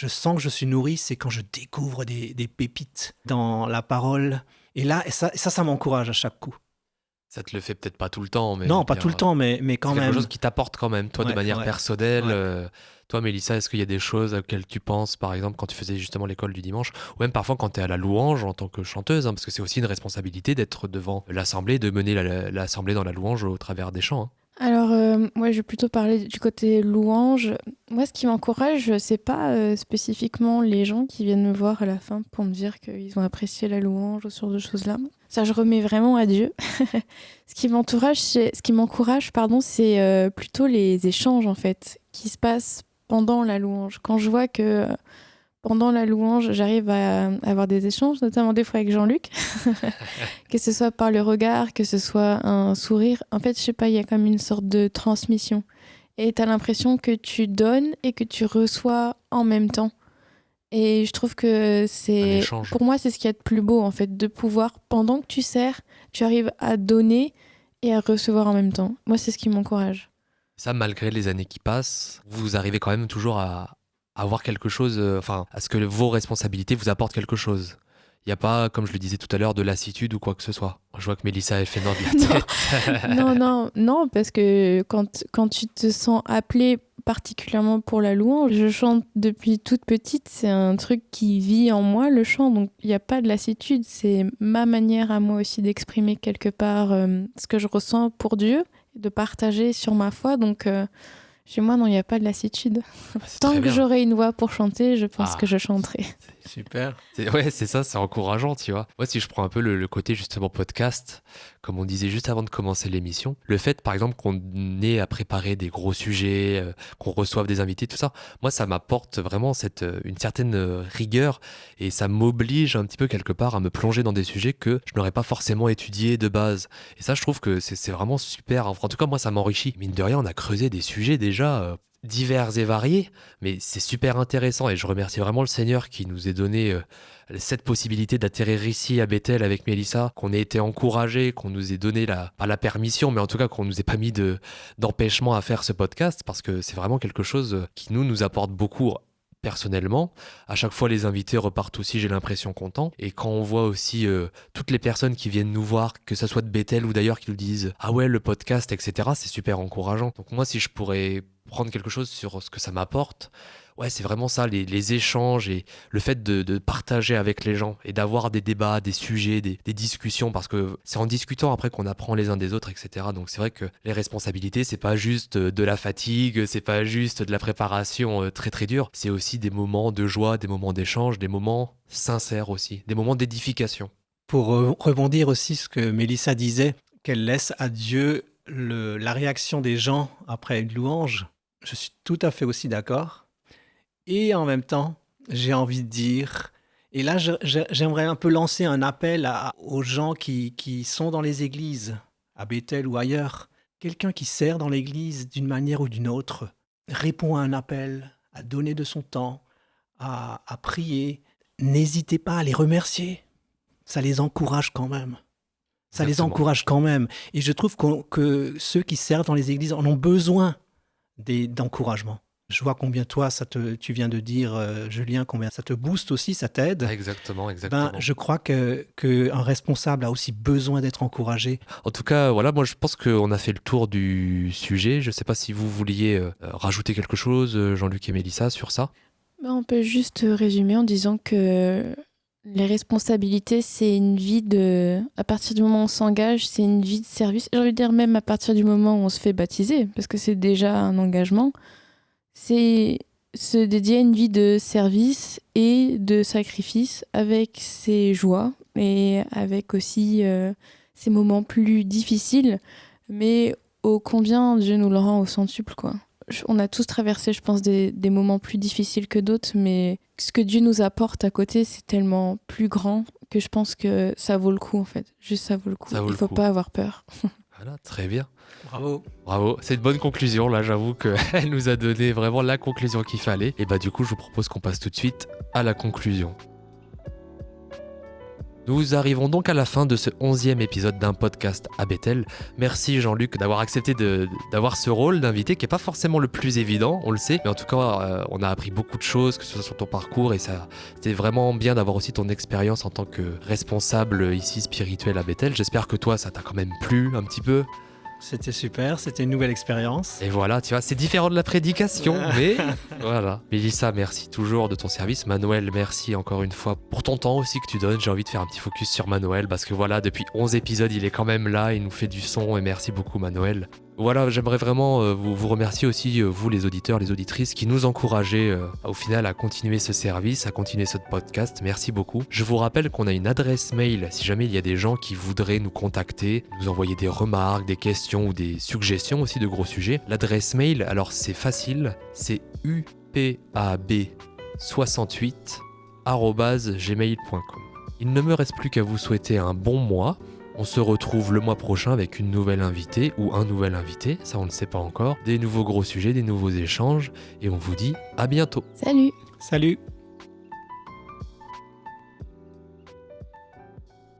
sens que je suis nourri, c'est quand je découvre des pépites dans la parole. Et là, ça m'encourage à chaque coup. Ça te le fait peut-être pas tout le temps, mais je Non, veux pas dire, tout le temps, mais quand c'est quelque même. chose qui t'apporte quand même, toi, de Ouais, manière ouais, personnelle. ouais. Toi, Mélissa, est-ce qu'il y a des choses auxquelles tu penses, par exemple, quand tu faisais justement l'école du dimanche, ou même parfois quand tu es à la louange en tant que chanteuse, hein, parce que c'est aussi une responsabilité d'être devant l'assemblée, de mener l'assemblée dans la louange au travers des chants, hein. Alors, moi, je vais plutôt parler du côté louange. Moi, ce qui m'encourage, c'est pas spécifiquement les gens qui viennent me voir à la fin pour me dire qu'ils ont apprécié la louange ou ce genre de choses-là. Ça, je remets vraiment à Dieu. Ce qui m'encourage, pardon, c'est plutôt les échanges, en fait, qui se passent pendant la louange. Quand je vois que pendant la louange, j'arrive à avoir des échanges, notamment des fois avec Jean-Luc, que ce soit par le regard, que ce soit un sourire. En fait, je sais pas, il y a comme une sorte de transmission. Et tu as l'impression que tu donnes et que tu reçois en même temps. Et je trouve que Un échange. pour moi, c'est ce qu'il y a de plus beau, en fait, de pouvoir, pendant que tu sers, tu arrives à donner et à recevoir en même temps. Moi, c'est ce qui m'encourage. Ça, malgré les années qui passent, vous arrivez quand même toujours à avoir quelque chose, enfin, à ce que vos responsabilités vous apportent quelque chose. Il n'y a pas, comme je le disais tout à l'heure, de lassitude ou quoi que ce soit. Je vois que Mélissa, elle fait non de la tête. Non, parce que quand tu te sens appelé particulièrement pour la louange, je chante depuis toute petite, c'est un truc qui vit en moi, le chant, donc il n'y a pas de lassitude, c'est ma manière à moi aussi d'exprimer quelque part ce que je ressens pour Dieu, de partager sur ma foi, donc chez moi, non, il n'y a pas de lassitude. C'est Tant très que bien. j'aurai une voix pour chanter, je pense Ah. que je chanterai. Super. Ouais, c'est ça, c'est encourageant, tu vois. Moi, si je prends un peu le côté justement podcast, comme on disait juste avant de commencer l'émission, le fait, par exemple, qu'on ait à préparer des gros sujets, qu'on reçoive des invités, tout ça, moi, ça m'apporte vraiment une certaine rigueur et ça m'oblige un petit peu quelque part à me plonger dans des sujets que je n'aurais pas forcément étudiés de base. Et ça, je trouve que c'est vraiment super. En tout cas, moi, ça m'enrichit. Mine de rien, on a creusé des sujets déjà divers et variés, mais c'est super intéressant et je remercie vraiment le Seigneur qui nous ait donné cette possibilité d'atterrir ici à Bethel avec Mélissa, qu'on ait été encouragés, qu'on nous ait donné pas la permission, mais en tout cas qu'on nous ait pas mis d'empêchement à faire ce podcast, parce que c'est vraiment quelque chose qui nous apporte beaucoup personnellement. À chaque fois, les invités repartent aussi, j'ai l'impression, contents. Et quand on voit aussi toutes les personnes qui viennent nous voir, que ça soit de Bethel ou d'ailleurs, qui nous disent « Ah ouais, le podcast, etc. », c'est super encourageant. Donc moi, si je pourrais prendre quelque chose sur ce que ça m'apporte, ouais, c'est vraiment ça, les échanges et le fait de partager avec les gens et d'avoir des débats, des sujets, des discussions, parce que c'est en discutant après qu'on apprend les uns des autres, etc. Donc c'est vrai que les responsabilités, c'est pas juste de la fatigue, c'est pas juste de la préparation très très dure, c'est aussi des moments de joie, des moments d'échange, des moments sincères aussi, des moments d'édification. Pour rebondir aussi ce que Mélissa disait, qu'elle laisse à Dieu la réaction des gens après une louange, je suis tout à fait aussi d'accord. Et en même temps, j'ai envie de dire, et là j'aimerais un peu lancer un appel aux gens qui sont dans les églises, à Bethel ou ailleurs. Quelqu'un qui sert dans l'église d'une manière ou d'une autre, répond à un appel, à donner de son temps, à prier. N'hésitez pas à les remercier. Ça les encourage quand même. Ça les Exactement. encourage quand même. Et je trouve que ceux qui servent dans les églises en ont besoin d'encouragement. Je vois combien toi, tu viens de dire, Julien, combien ça te booste aussi, ça t'aide. Exactement. Je crois qu'un responsable a aussi besoin d'être encouragé. En tout cas, voilà, moi je pense qu'on a fait le tour du sujet. Je ne sais pas si vous vouliez rajouter quelque chose, Jean-Luc et Mélissa, sur ça. On peut juste résumer en disant que les responsabilités, c'est une vie à partir du moment où on s'engage, c'est une vie de service. J'ai envie de dire même à partir du moment où on se fait baptiser, parce que c'est déjà un engagement. c'est se dédier à une vie de service et de sacrifice avec ses joies et avec aussi ses moments plus difficiles, mais ô combien Dieu nous le rend au centuple, quoi. On a tous traversé, je pense, des moments plus difficiles que d'autres, mais ce que Dieu nous apporte à côté, c'est tellement plus grand que je pense que ça vaut le coup, en fait. Juste ça vaut le coup. Ça vaut Il le faut coup. pas avoir peur. Voilà, très bien. Bravo. Bravo, c'est une bonne conclusion. Là, j'avoue qu'elle nous a donné vraiment la conclusion qu'il fallait. Et bah, du coup, je vous propose qu'on passe tout de suite à la conclusion. Nous arrivons donc à la fin de ce 11e épisode d'un podcast à Bethel. Merci Jean-Luc d'avoir accepté d'avoir ce rôle d'invité qui n'est pas forcément le plus évident, on le sait, mais en tout cas on a appris beaucoup de choses, que ce soit sur ton parcours, et ça c'était vraiment bien d'avoir aussi ton expérience en tant que responsable ici spirituel à Bethel. J'espère que toi ça t'a quand même plu un petit peu. C'était super, c'était une nouvelle expérience. Et voilà, tu vois, c'est différent de la prédication, mais voilà. Mélissa, merci toujours de ton service. Manuel, merci encore une fois pour ton temps aussi que tu donnes. J'ai envie de faire un petit focus sur Manuel parce que voilà, depuis 11 épisodes, il est quand même là, il nous fait du son et merci beaucoup Manuel. Voilà, j'aimerais vraiment vous remercier aussi, vous les auditeurs, les auditrices, qui nous encouragez au final à continuer ce service, à continuer ce podcast. Merci beaucoup. Je vous rappelle qu'on a une adresse mail si jamais il y a des gens qui voudraient nous contacter, nous envoyer des remarques, des questions ou des suggestions aussi de gros sujets. L'adresse mail, alors c'est facile, c'est upab68@gmail.com. Il ne me reste plus qu'à vous souhaiter un bon mois. On se retrouve le mois prochain avec une nouvelle invitée ou un nouvel invité, ça on ne sait pas encore, des nouveaux gros sujets, des nouveaux échanges, et on vous dit à bientôt. Salut! Salut.